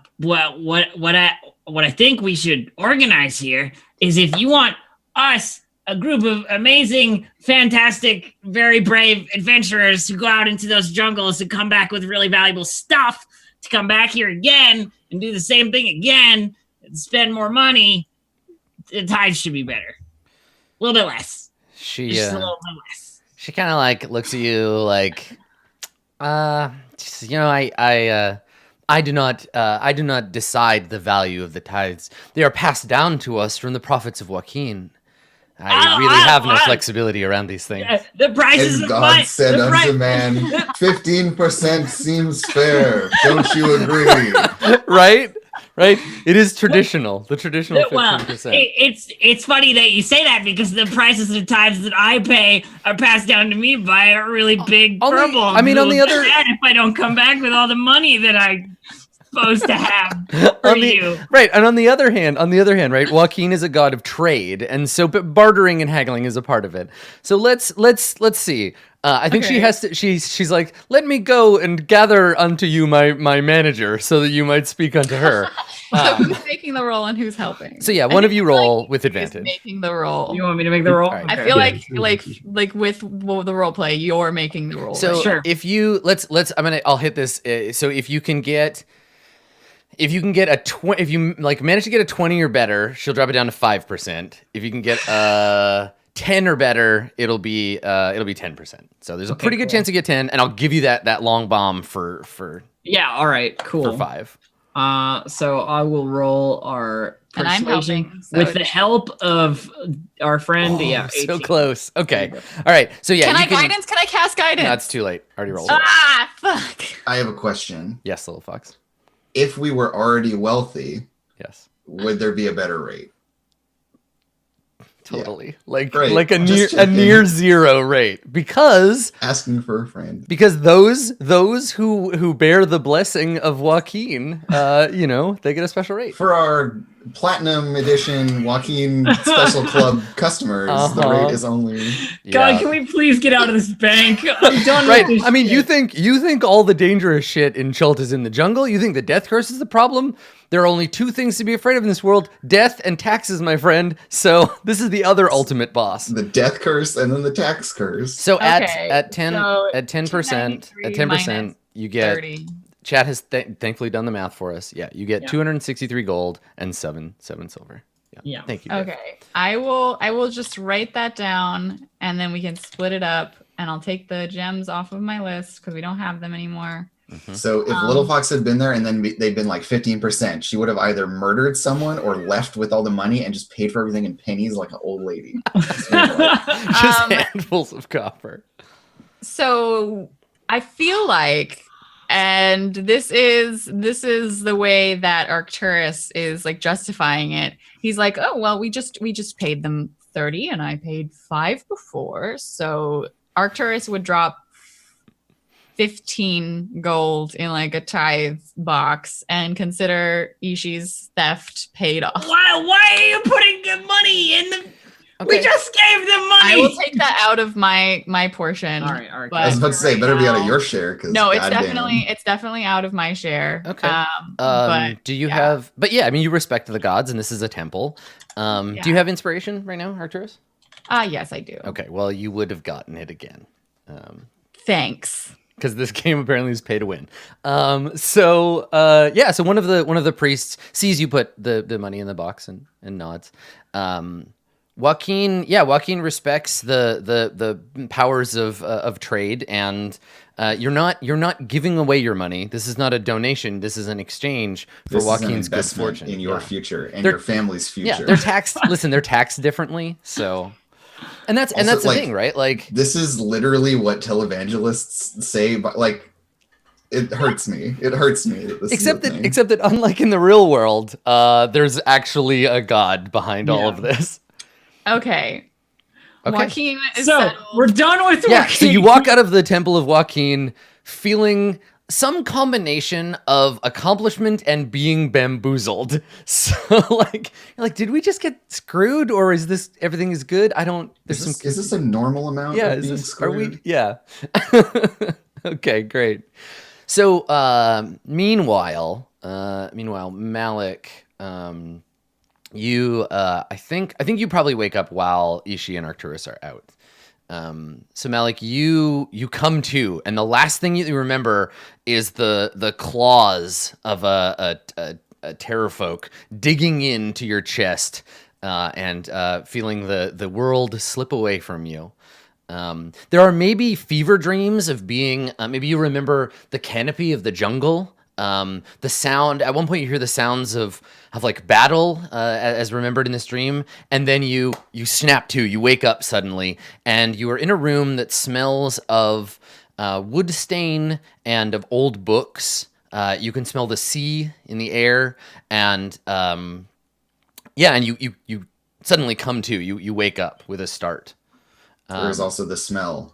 think we should organize here is if you want us, a group of amazing, fantastic, very brave adventurers who go out into those jungles and come back with really valuable stuff, to come back here again and do the same thing again and spend more money, the tithe should be better. A little bit less. She Just a little bit less. she kind of like looks at you like, I do not decide the value of the tithes. They are passed down to us from the prophets of Joaquin. I really have no flexibility around these things. The prices And of God mine. said the unto man, 15% seems fair. Don't you agree? Right? Right? It is traditional. The traditional Well, 15%. it's funny that you say that because the prices of times that I pay are passed down to me by a really big on the- purple. I mean, on the other- if I don't come back with all the money that I'm supposed to have for you. Right, and on the other hand, right, Joaquin is a god of trade, and so but bartering and haggling is a part of it. So let's see. I think she Okay. has to. She's like, let me go and gather unto you my manager, so that you might speak unto her. So who's making the roll and who's helping? So yeah, I one of think you I feel roll like with who's advantage. making the roll. You want me to make the roll? All right. I Okay. feel Yeah. like with the role play, you're making the roll. So right? Sure. if you I'll hit this. So if you can get if you manage to get a 20 or better, she'll drop it down to 5%. If you can get a 10 or better, it'll be 10%. So there's a pretty good cool. chance to get 10, and I'll give you that long bomb for Yeah. All right. Cool. 5. So I will roll our And I'm persuasion helping, so with the it's- help of our friend. Yeah. so 18. close. Okay. All right. So yeah, Can you I guidance? Can I cast guidance? No, it's too late. Already rolled. Ah, fuck. I have a question. Yes, little fox. If we were already wealthy, Yes. would there be a better rate? Totally. Like Great. like a Just near checking. zero rate because Asking for a friend. those who bear the blessing of Joaquin, they get a special rate. For our platinum edition Joaquin Special Club customers, the Uh-huh. rate is only God, Yeah. can we please get out of this bank? I'm done Right. with this I mean, you shit. think all the dangerous shit in Chult is in the jungle? You think the death curse is the problem? There are only 2 things to be afraid of in this world: death and taxes, my friend. So this is the other ultimate boss. the death curse and then the tax curse. So Okay, at 10 so at 10% 293 at 10% minus you get 30. Chat has thankfully done the math for us. Yeah, you get Yeah. 263 gold and 7 silver. Yeah. Thank you. Dave. Okay. I will just write that down and then we can split it up and I'll take the gems off of my list because we don't have them anymore. So if Little Fox had been there and then they'd been like 15%, she would have either murdered someone or left with all the money and just paid for everything in pennies like an old lady. Just handfuls of copper. So I feel like, and this is the way that Arcturus is like justifying it. He's like, oh well, we just paid them 30 and I paid 5 before, so Arcturus would drop 15 gold in like a tithe box and consider Ishi's theft paid off. Why are you putting the money in the? Okay. We just gave them money. I will take that out of my portion. All right. But I was about to say, right better be out of now- your share because No, it's definitely out of my share. Okay. But Do you yeah. have? But yeah, I mean, you respect the gods, and this is a temple. Do Yeah. you have inspiration right now, Arcturus? Yes, I do. Okay, well, you would have gotten it again. Thanks. Because this game apparently is pay to win. So one of the priests sees you put the money in the box and nods. Joaquin respects the powers of trade, and you're not giving away your money. This is not a donation. This is an exchange for This is an Joaquin's good investment fortune in your Yeah. future and They're- your family's future. Yeah, they're taxed. Listen, they're taxed differently. So, and that's Also, the like, thing, right? Like, This is literally what televangelists say, but like, it hurts me. It hurts me. That this except is a thing. that unlike in the real world, there's actually a god behind all of this. Okay. Okay. Joaquin is So settled. we're done with Yeah, Joaquin. so you walk out of the Temple of Joaquin feeling some combination of accomplishment and being bamboozled. So like, you're like, did we just get screwed, or is this everything is good? I don't. There's Is some. this a normal amount? Yeah, of is being this? Are we? screwed? Yeah. Okay, great. So meanwhile, Malik, you I think you probably wake up while Ishi and Arcturus are out. So Malik, you come to, and the last thing you remember is the claws of a terrorfolk digging into your chest and feeling the world slip away from you. There are maybe fever dreams of being, maybe you remember the canopy of the jungle The sound at one point you hear the sounds of like battle as remembered in this dream, and then you snap to, you wake up suddenly, and you are in a room that smells of wood stain and of old books. You can smell the sea in the air, and and you suddenly come to. You wake up with a start. There's also the smell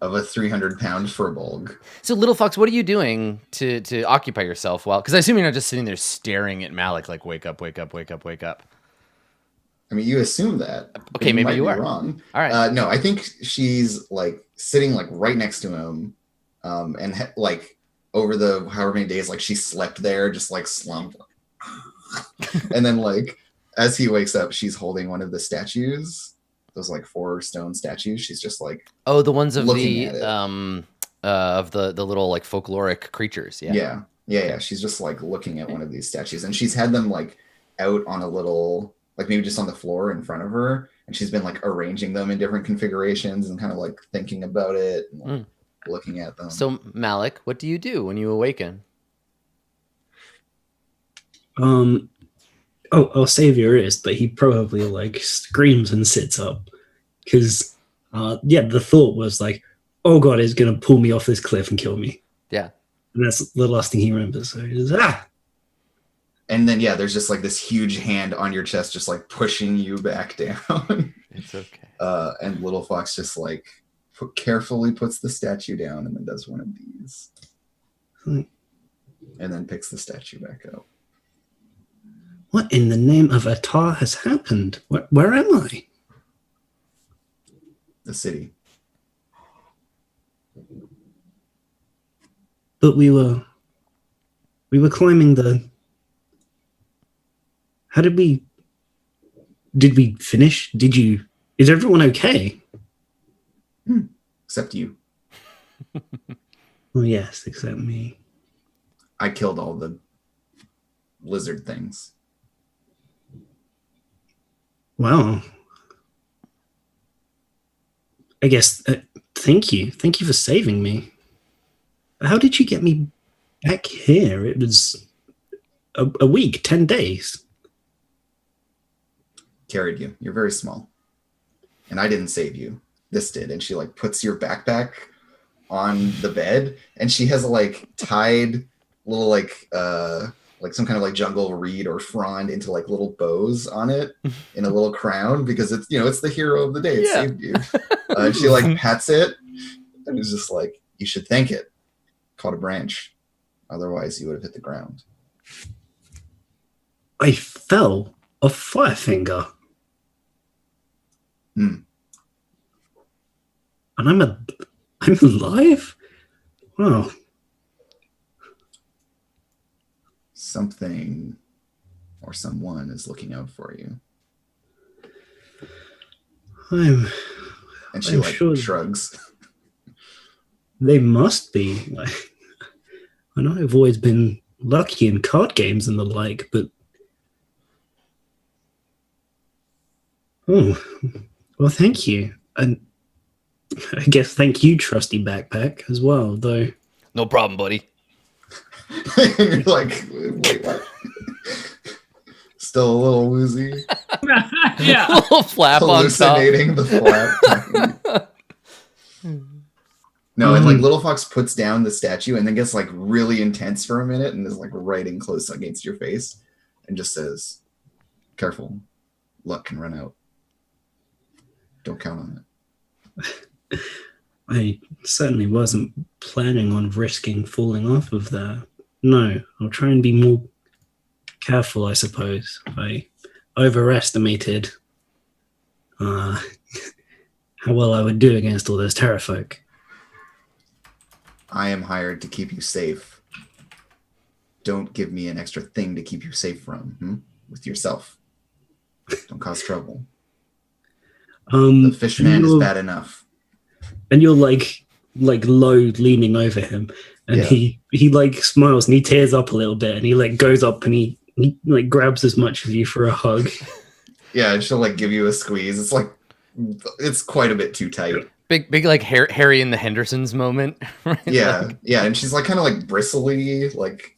of a 300-pound furbolg. So, Little Fox, what are you doing to occupy yourself? Well, because I assume you're not just sitting there staring at Malik like, wake up, wake up, wake up, wake up. I mean, you assume that. Okay, maybe you are wrong. All right. No, I think she's like sitting like right next to him, and like over the however many days, like she slept there, just like slumped, and then like as he wakes up, she's holding one of the statues. Those like 4 stone statues. She's just like, oh, the ones of looking the at it. the little like folkloric creatures. Yeah. Yeah. She's just like looking at one of these statues, and she's had them like out on a little, like maybe just on the floor in front of her, and she's been like arranging them in different configurations and kind of like thinking about it and like, looking at them. So, Malik, what do you do when you awaken? Our savior is, but he probably like screams and sits up because, the thought was like, oh god, he's gonna pull me off this cliff and kill me. Yeah, and that's the last thing he remembers. So he's and then there's just like this huge hand on your chest, just like pushing you back down. it's okay. And Little Fox just like carefully puts the statue down and then does one of these, and then picks the statue back up. What in the name of Atar has happened? Where am I? The city. But we were climbing the... How did we finish? Is everyone okay? Except you. Well, yes, except me. I killed all the lizard things. Wow. I guess, thank you. Thank you for saving me. How did you get me back here? It was a week, 10 days. Carried you. You're very small. And I didn't save you. This did. And she like puts your backpack on the bed, and she has like tied little like some kind of like jungle reed or frond into like little bows on it in a little crown, because it's, it's the hero of the day. It saved you. And she like pats it and is just like, you should thank it. Caught a branch. Otherwise you would have hit the ground. I fell off Firefinger. And I'm alive? Wow. Something or someone is looking out for you. I'm she like sure shrugs. They must be. I know I've always been lucky in card games and the like, but well, thank you. And I guess thank you, trusty backpack, as well, though. No problem, buddy. You're like, wait, what? Still a little woozy. Yeah. A little flap on top. Hallucinating the flap. No, and like Little Fox puts down the statue and then gets like really intense for a minute and is like writing close against your face and just says, careful, luck can run out. Don't count on it. I certainly wasn't planning on risking falling off of there. No, I'll try and be more careful, I suppose. I overestimated how well I would do against all those terrafolk. I am hired to keep you safe. Don't give me an extra thing to keep you safe from. With yourself. Don't cause trouble. The fishman is bad enough. And you're like low leaning over him, and he like smiles and he tears up a little bit, and he like goes up and he like grabs as much of you for a hug. Yeah, she'll like give you a squeeze. It's like, it's quite a bit too tight. Big like Harry and the Hendersons moment. Right? Yeah, yeah, and she's like kind of like bristly, like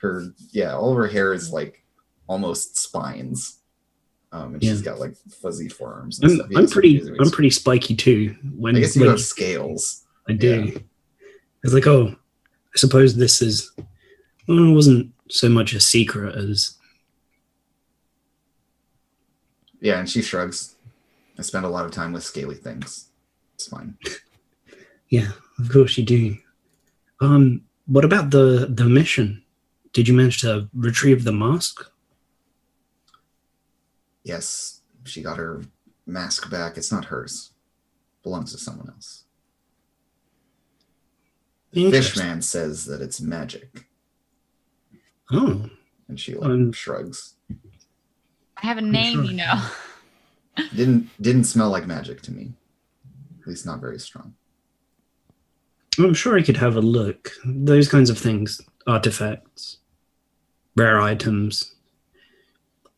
all of her hair is like almost spines. And she's got like fuzzy forearms. And stuff. I'm pretty spiky too. I guess you have scales. I do. It's like, I suppose this is. Well, it wasn't so much a secret as. Yeah, and she shrugs. I spend a lot of time with scaly things. It's fine. Yeah, of course you do. What about the mission? Did you manage to retrieve the mask? Yes, she got her mask back. It's not hers. It belongs to someone else. The Fishman says that it's magic. Oh. And she shrugs. I have a name, you know. Didn't smell like magic to me. At least not very strong. I'm sure I could have a look. Those kinds of things, artifacts, rare items,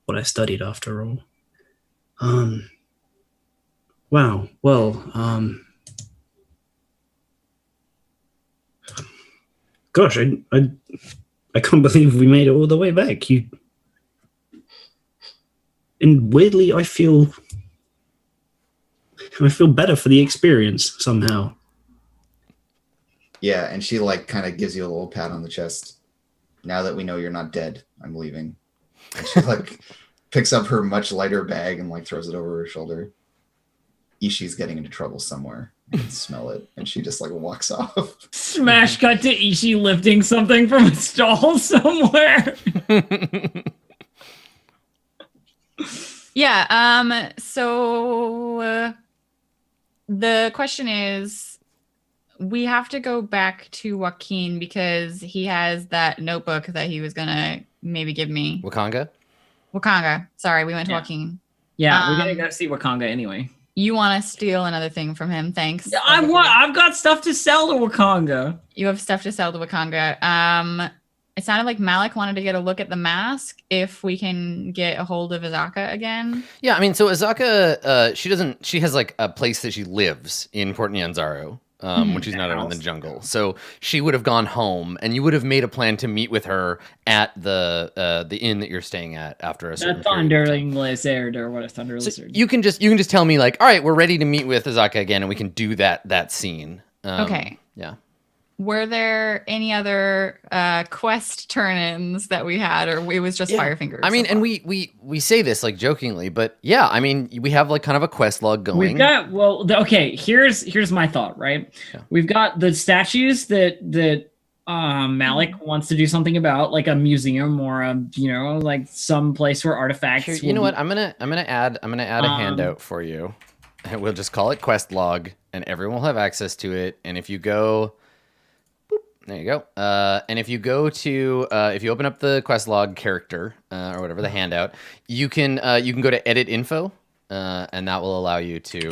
what I studied after all. Wow. Well, gosh, I can't believe we made it all the way back. And weirdly, I feel better for the experience somehow. Yeah, and she like kind of gives you a little pat on the chest. Now that we know you're not dead, I'm leaving. And she like picks up her much lighter bag and like throws it over her shoulder. Ishi's getting into trouble somewhere. I can smell it, and she just like walks off. Smash cut to Ishi lifting something from a stall somewhere. Yeah. So the question is, we have to go back to Joaquin because he has that notebook that he was gonna maybe give me. Wakanga? Sorry, we went to Joaquin. Yeah, we're gonna go see Wakanga anyway. You want to steal another thing from him? Thanks. I've got stuff to sell to Wakanga. You have stuff to sell to Wakanga. It sounded like Malik wanted to get a look at the mask if we can get a hold of Azaka again. Yeah, I mean, so Azaka, she has like a place that she lives in Port Nyanzaru. When she's not out in the jungle. So she would have gone home, and you would have made a plan to meet with her at the inn that you're staying at after a certain The Thunderling Lizard, or what a Thunder Lizard. You can just tell me like, all right, we're ready to meet with Azaka again, and we can do that scene. Okay. Yeah. Were there any other quest turn-ins that we had, or it was just Firefingers? I mean, so and we say this like jokingly, but yeah, I mean, we have like kind of a quest log going. We've got here's my thought, right? Yeah. We've got the statues that Malik wants to do something about, like a museum or like some place where artifacts. Here, you know what? I'm gonna add a handout for you, and we'll just call it quest log, and everyone will have access to it. And if you go. There you go. And if you go to if you open up the quest log character or whatever the handout, you can go to edit info, and that will allow you to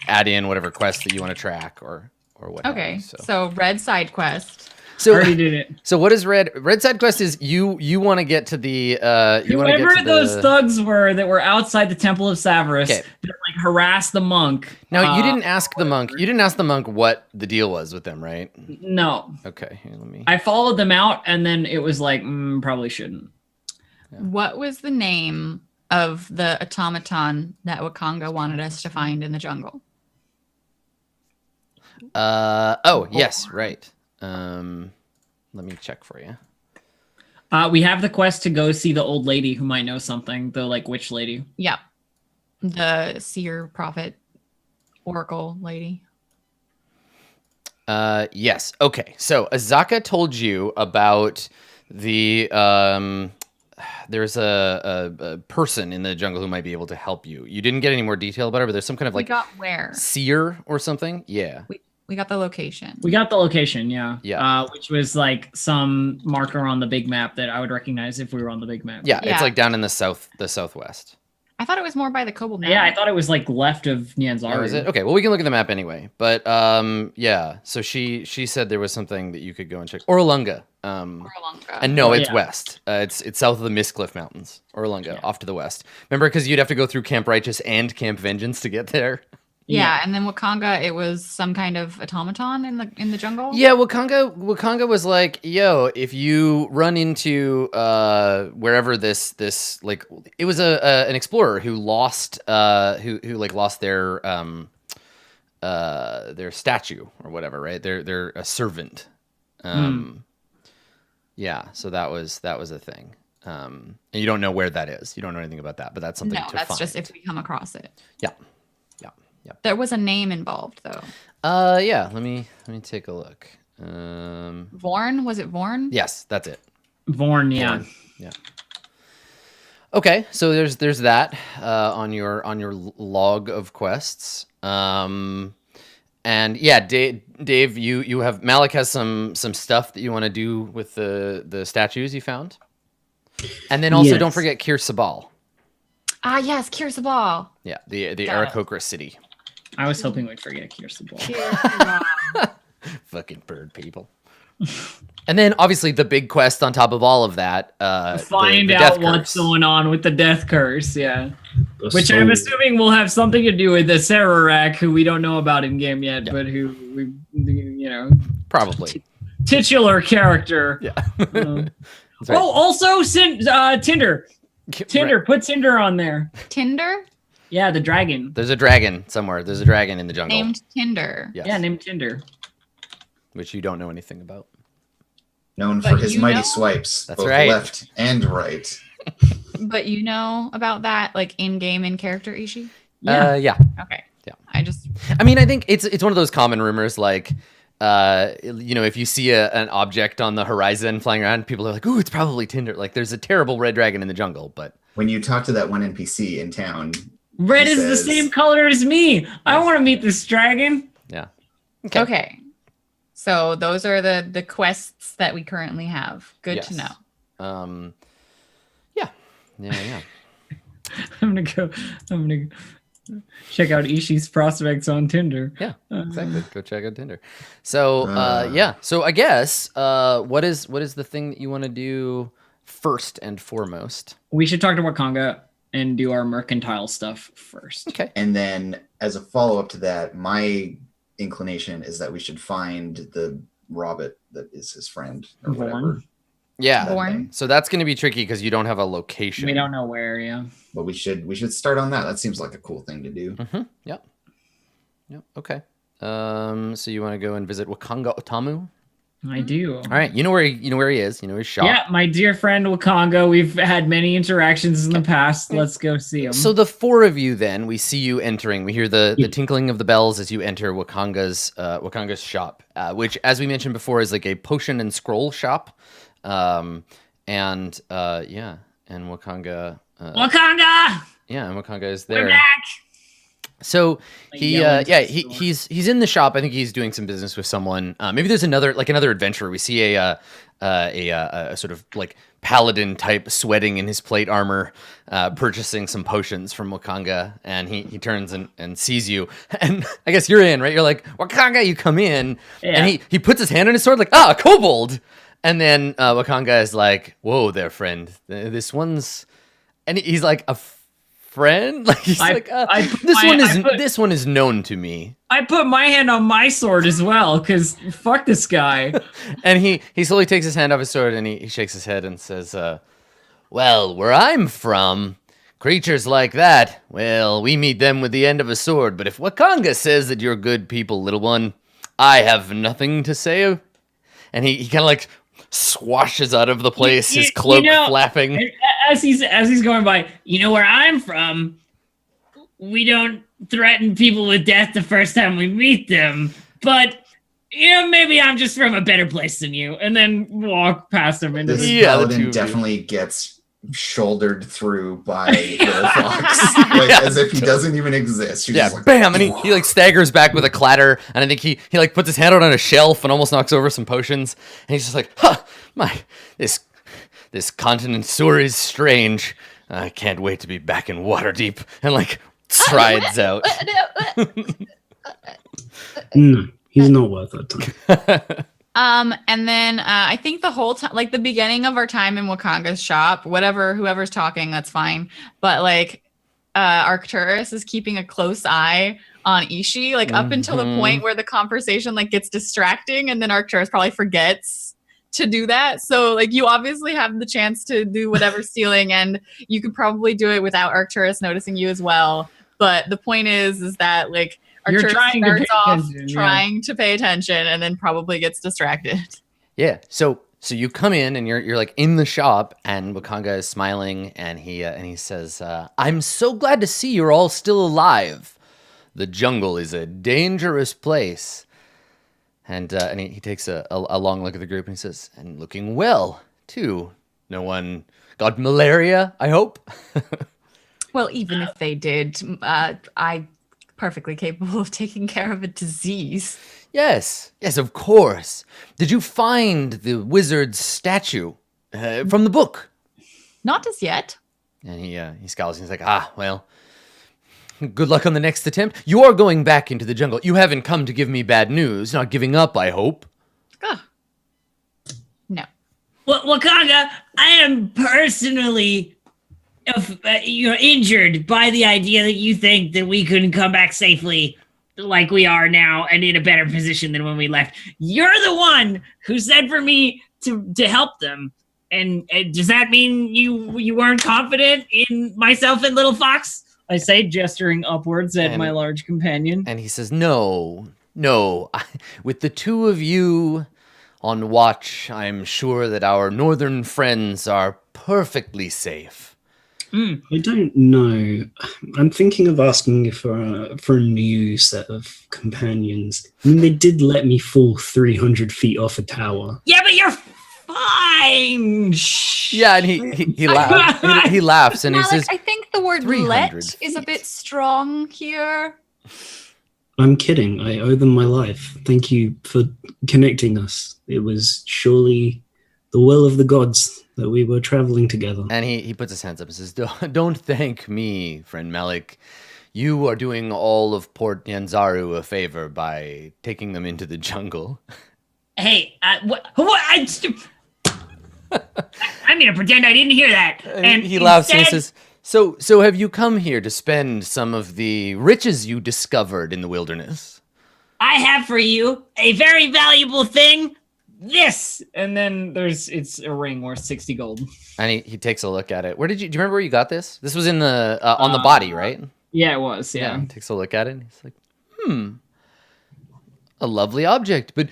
add in whatever quest that you want to track or what. Okay. So red side quest. So already did it. So what is red side quest is you want to get to the whoever those thugs were that were outside the Temple of Severus that like harassed the monk. Now you didn't ask the monk. You didn't ask the monk what the deal was with them, right? No. Okay, here, let me. I followed them out, and then it was like probably shouldn't. Yeah. What was the name of the automaton that Wakanga wanted us to find in the jungle? Yes, right. Let me check for you. We have the quest to go see the old lady who might know something, the like witch lady. Yep. The seer prophet oracle lady. Yes. Okay. So Azaka told you about the there's a person in the jungle who might be able to help you. You didn't get any more detail about her, but there's some kind of like got where? Seer or something. Yeah. We got the location. We got the location, yeah. Yeah. Which was like some marker on the big map that I would recognize if we were on the big map. Yeah, it's like down in the southwest. I thought it was more by the Kobold map. Yeah, I thought it was like left of Nyanzaru. Oh, is it? Okay, well we can look at the map anyway. But yeah, so she said there was something that you could go and check. Orlunga. And no, it's west. It's south of the Mistcliff Mountains. Orlunga, off to the west. Remember, because you'd have to go through Camp Righteous and Camp Vengeance to get there. Yeah, and then Wakanga, it was some kind of automaton in the jungle. Yeah, Wakanga was like, yo, if you run into wherever this like, it was an explorer who lost who like lost their statue or whatever, right? They're a servant. Yeah, so that was a thing. And you don't know where that is. You don't know anything about that, but that's something to that's find. just if we come across it. Yeah. There was a name involved though. Yeah, let me take a look. Vorn, was it Vorn? Yes, that's it. Vorn, yeah. Yeah. Okay, so there's that on your log of quests. And yeah, Dave, you have Malik has some stuff that you want to do with the statues you found. And then also don't forget Kir Sabal. Ah, yes, Kir Sabal. Yeah, the Aarakocra city. I was hoping we'd forget Kir Sabal. Fucking bird people. And then obviously the big quest on top of all of that, find the out death what's curse. going on with the death curse, yeah. The Which soul. I'm assuming will have something to do with the Sararak, who we don't know about in game yet, Yeah. but who we, Probably. titular character. Yeah. Right. Oh, also Tinder. Tinder, put Tinder on there. Tinder? Yeah, the dragon. There's a dragon somewhere. There's a dragon in the jungle. Named Tinder. Yes. Yeah, named Tinder. Which you don't know anything about. Known But for his you mighty know? swipes, That's both right. left and right. But you know about that, like in-game, in-character, Ishi? Yeah. Yeah. Okay. Yeah. I mean, I think it's one of those common rumors, like, if you see an object on the horizon flying around, people are like, "Ooh, it's probably Tinder." Like, there's a terrible red dragon in the jungle, but When you talk to that one NPC in town, Red he is the says- same color as me. I want to meet this dragon. yeah. Okay. So those are the quests that we currently have. Good to Yes. know. Yeah. I'm gonna check out Ishi's prospects on Tinder. Yeah, exactly. Go check out Tinder. So, yeah. So I guess, what is the thing that you want to do first and foremost? We should talk to Wakanga and do our mercantile stuff first. Okay. and then as a follow-up to that, my inclination is that we should find the Robbit that is his friend or Vorn. whatever. Yeah. Born. So that's going to be tricky because you don't have a location. We don't know where, yeah. But we should start on that. That seems like a cool thing to do. Mm-hmm. Yep. Okay. So you want to go and visit Wakanga Otamu? I do. All right. You know where he is. You know his shop. Yeah, my dear friend Wakanga. We've had many interactions in the past. Let's go see him. So the four of you, then we see you entering. We hear the tinkling of the bells as you enter Wakanga's shop, which, as we mentioned before, is like a potion and scroll shop. And Wakanga. Wakanga! Yeah, and Wakanga is We're there. back! So Like he, yelling yeah, to the store. he's in the shop. I think he's doing some business with someone. Maybe there's another adventurer. We see a sort of like paladin type sweating in his plate armor, purchasing some potions from Wakanga, and he turns and sees you. And I guess you're in, right? You're like, Wakanga, you come in, Yeah. and he puts his hand on his sword like, a kobold. And then Wakanga is like, whoa there, friend. This one's, and he's like a friend. Like he's this one is known to me. I put my hand on my sword as well, because fuck this guy. And he slowly takes his hand off his sword and he shakes his head and says, well, where I'm from, creatures like that, well, we meet them with the end of a sword. But if Wakanga says that you're good people, little one, I have nothing to say. And he kind of like swashes out of the place, his cloak flapping. As he's going by, where I'm from, we don't threaten people with death the first time we meet them, but maybe I'm just from a better place than you, and then walk past him into This the Yeah, the two paladin of you. definitely gets shouldered through by Little Fox, like Yeah. as if he doesn't even exist. You're Yeah, just like, bam, and he like staggers back with a clatter, and I think he like puts his hand out on a shelf and almost knocks over some potions, and he's just like, this continent sewer is strange. I can't wait to be back in Waterdeep, and like strides out. No, he's not worth that time. And then I think the whole time, like the beginning of our time in Wakanga's shop, whoever's talking, that's fine. But like Arcturus is keeping a close eye on Ishii, like up until the point where the conversation like gets distracting, and then Arcturus probably forgets to do that. So like you obviously have the chance to do whatever stealing, and you could probably do it without Arcturus noticing you as well. But the point is that like Arcturus starts off trying to pay attention and then probably gets distracted. Yeah. So you come in and you're like in the shop, and Wakanga is smiling, and he says, "I'm so glad to see you're all still alive. The jungle is a dangerous place." And he takes a long look at the group and he says, "And looking well too. No one got malaria, I hope." Well, even if they did, I'm perfectly capable of taking care of a disease. Yes, of course. Did you find the wizard's statue from the book? Not as yet. And he scowls and he's like, well, good luck on the next attempt. You are going back into the jungle. You haven't come to give me bad news. Not giving up, I hope. No. Well, Wakanga, I am personally injured by the idea that you think that we couldn't come back safely like we are now and in a better position than when we left. You're the one who said for me to help them. And does that mean you weren't confident in myself and Little Fox? I say, gesturing upwards at my large companion. And he says, no. With the two of you on watch, I'm sure that our northern friends are perfectly safe. I don't know. I'm thinking of asking for a new set of companions. I mean, they did let me fall 300 feet off a tower. Yeah, but you're fine. Yeah, and he laughs. He laughs and he says, I think the word "let" is a bit strong here. I'm kidding. I owe them my life. Thank you for connecting us. It was surely the will of the gods that we were traveling together. And he puts his hands up and says, don't thank me, friend Malik. You are doing all of Port Nyanzaru a favor by taking them into the jungle. Hey, what? I'm gonna pretend I didn't hear that. And he laughs and he says, so have you come here to spend some of the riches you discovered in the wilderness? I have for you a very valuable thing. This, and then it's a ring worth 60 gold. And he takes a look at it. Do you remember where you got this? This was in the on the body, right? Yeah, it was. Yeah. He takes a look at it and he's like, a lovely object, but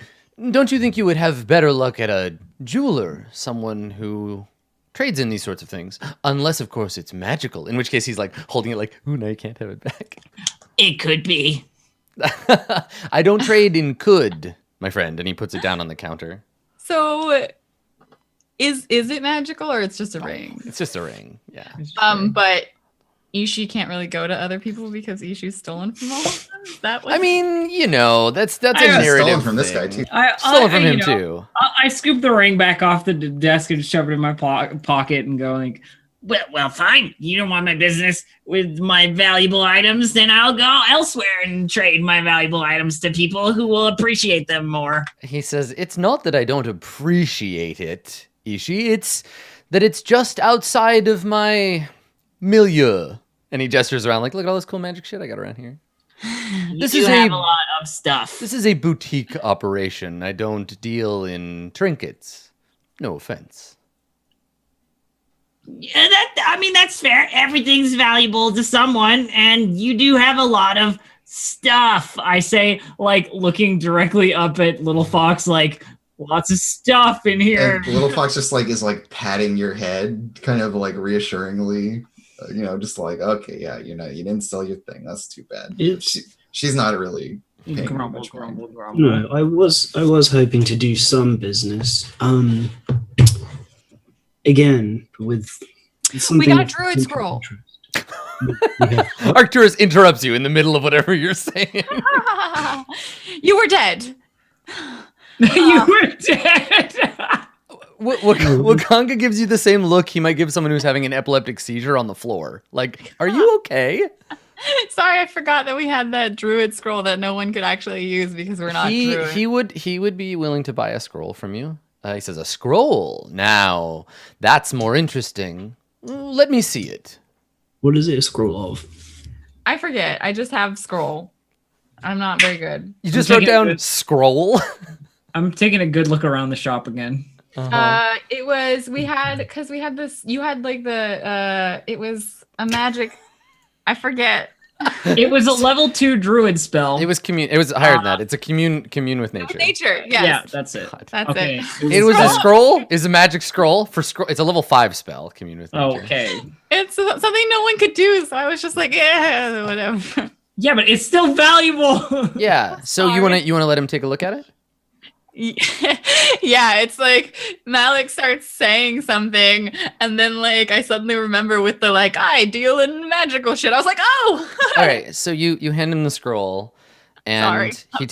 don't you think you would have better luck at a jeweler, someone who trades in these sorts of things? Unless, of course, it's magical, in which case he's like holding it like, no, you can't have it back. It could be. I don't trade in could, my friend. And he puts it down on the counter. So is it magical or it's just a ring? It's just a ring, yeah. But Ishii can't really go to other people because Ishii's stolen from all of them? Is that what I mean, that's a narrative stolen from this thing. guy too. Stolen from him too. I scoop the ring back off the desk and shove it in my pocket and go like, well, fine. You don't want my business with my valuable items, then I'll go elsewhere and trade my valuable items to people who will appreciate them more. He says, it's not that I don't appreciate it, Ishii. It's that it's just outside of my milieu. And he gestures around like, look at all this cool magic shit I got around here. This is have a lot of stuff. This is a boutique operation. I don't deal in trinkets. No offense. Yeah, that's fair. Everything's valuable to someone, and you do have a lot of stuff. I say, like, looking directly up at Little Fox, like, lots of stuff in here. And Little Fox just like is like patting your head, kind of like reassuringly, just like, okay, yeah, you didn't sell your thing. That's too bad. She's not really. Grumble. No, I was hoping to do some business. Again, with something. We got a druid scroll. Arcturus interrupts you in the middle of whatever you're saying. You were dead. You were dead. Wakanga gives you the same look he might give someone who's having an epileptic seizure on the floor. Like, are you okay? Sorry, I forgot that we had that druid scroll that no one could actually use because we're not druid. He would be willing to buy a scroll from you. He says, a scroll? Now, that's more interesting. Let me see it. What is it a scroll of? I forget. I just have scroll. I'm not very good. You just wrote taking a down good- scroll. I'm taking a good look around the shop again. It was we had this. You had like the it was a magic. I forget. It was a level 2 druid spell. It was It was higher than that. It's a commune with nature. Nature. Yeah, Yes. that's it. God. That's Okay. it. It was a scroll. scroll. Is a magic scroll for scroll. It's a level 5 spell. Commune with nature. Okay. It's something no one could do. So I was just like, yeah, whatever. Yeah, but it's still valuable. Yeah. So you wanna let him take a look at it? Yeah, it's like Malik starts saying something, and then like I suddenly remember with the like I deal in magical shit. I was like, oh. All right. So you hand him the scroll, and Sorry. he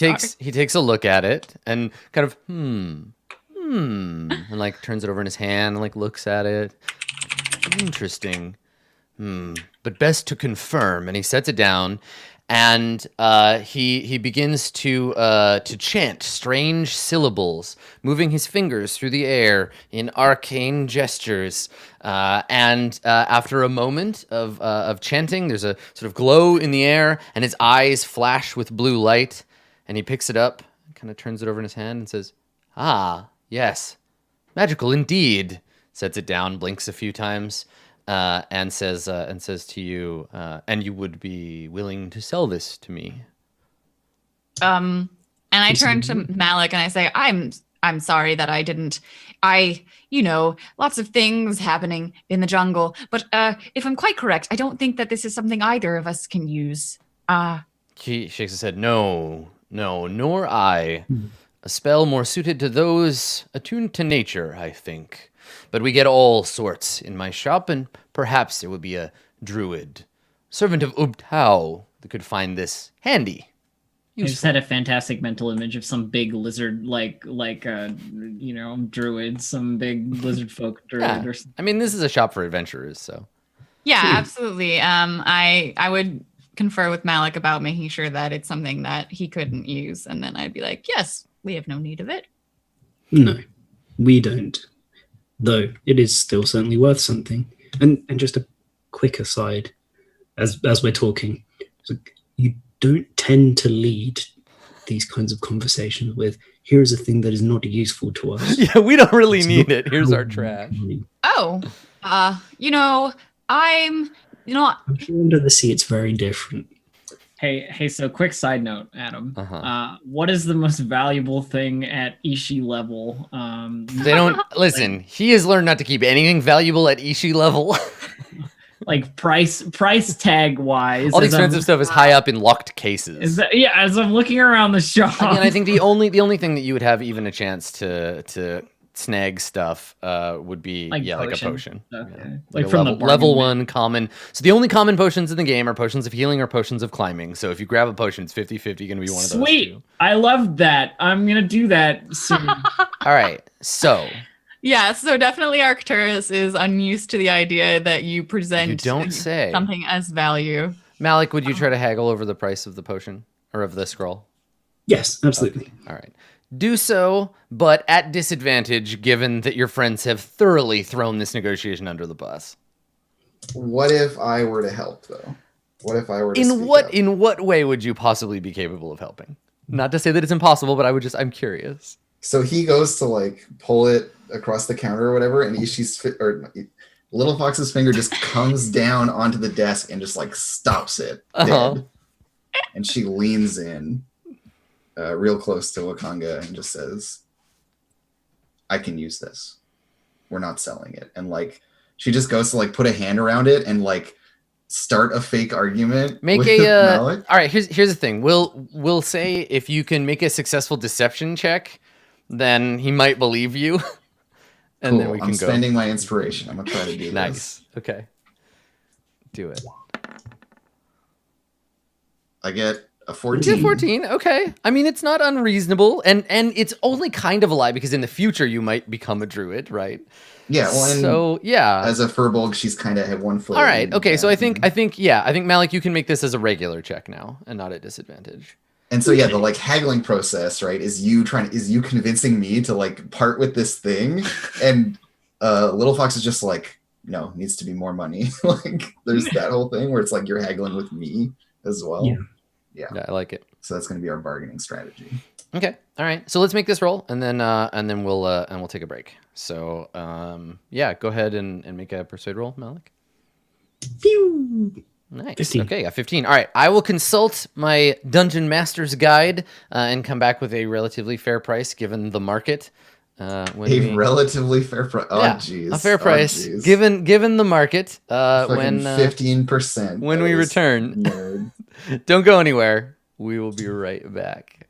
takes a look at it and kind of and like turns it over in his hand and like looks at it. Interesting. But best to confirm. And he sets it down, and he begins to chant strange syllables, moving his fingers through the air in arcane gestures. And after a moment of chanting, there's a sort of glow in the air, and his eyes flash with blue light. And he picks it up, kind of turns it over in his hand, and says, "Ah, yes, magical indeed." Sets it down, blinks a few times. And says to you, and you would be willing to sell this to me. And I turn to Malik and I say, I'm sorry that lots of things happening in the jungle. But if I'm quite correct, I don't think that this is something either of us can use. He shakes his head. No, nor I. A spell more suited to those attuned to nature, I think. But we get all sorts in my shop, and perhaps there would be a druid, servant of Ubtao, that could find this handy. I just had a fantastic mental image of some big lizard, like druid, some big lizard folk druid. Yeah. Or something. I mean, this is a shop for adventurers, so. Yeah, absolutely. I would confer with Malik about making sure that it's something that he couldn't use, and then I'd be like, yes, we have no need of it. No, we don't. Though it is still certainly worth something. And just a quick aside, as we're talking, you don't tend to lead these kinds of conversations with, here is a thing that is not useful to us. Yeah, we don't really It's need not it. Here's how our we trash. money. Oh, I'm sure under the sea it's very different. Hey, so quick side note, Adam. Uh-huh. What is the most valuable thing at Ishi level? They don't listen. He has learned not to keep anything valuable at Ishi level. like price tag wise. All the expensive stuff is high up in locked cases. As I'm looking around the shop. I mean, I think the only thing that you would have even a chance to snag stuff would be like a potion. Okay. Yeah. Like a from level the 1 common. So the only common potions in the game are potions of healing or potions of climbing. So if you grab a potion, it's 50-50 going to be one of those. Sweet. I love that. I'm going to do that soon. All right. So yeah, so definitely Arcturus is unused to the idea that you present you don't say something as value. Malik, would you try to haggle over the price of the potion or of the scroll? Yes, absolutely. Okay. All right. Do so, but at disadvantage, given that your friends have thoroughly thrown this negotiation under the bus. What if I were to help, though? What if I were to In what way would you possibly be capable of helping? Not to say that it's impossible, but I'm curious. So he goes to like pull it across the counter or whatever, and Little Fox's finger just comes down onto the desk and just like stops it dead. And she leans in real close to Wakanga and just says, I can use this. We're not selling it. And like she just goes to like put a hand around it and like start a fake argument. Make with a Malik. all right, here's the thing. We'll say if you can make a successful deception check, then he might believe you. And cool. then we can I'm go. spending my inspiration. I'm gonna try to do Nice. this. Okay. Do it. I get a 14. You get 14. Okay. I mean, it's not unreasonable, and it's only kind of a lie because in the future you might become a druid, right? Yeah. Well, and so yeah. as a furbolg, she's kind of had one foot. All right. Okay. So I think mm-hmm. Malik, you can make this as a regular check now and not at disadvantage. And so yeah, the like haggling process, right, is you convincing me to like part with this thing, and Little Fox is just like, no, needs to be more money. Like there's that whole thing where it's like you're haggling with me as well. Yeah. Yeah, I like it. So that's going to be our bargaining strategy. Okay. All right. So let's make this roll, and then we'll take a break. So yeah, go ahead and make a persuade roll, Malik. Pew! Nice. 15. Okay, got 15. All right. I will consult my Dungeon Master's Guide and come back with a relatively fair price given the market. Relatively fair price. Oh, jeez. A fair price geez. given the market. When 15%. when we return. Nerd. Don't go anywhere. We will be right back.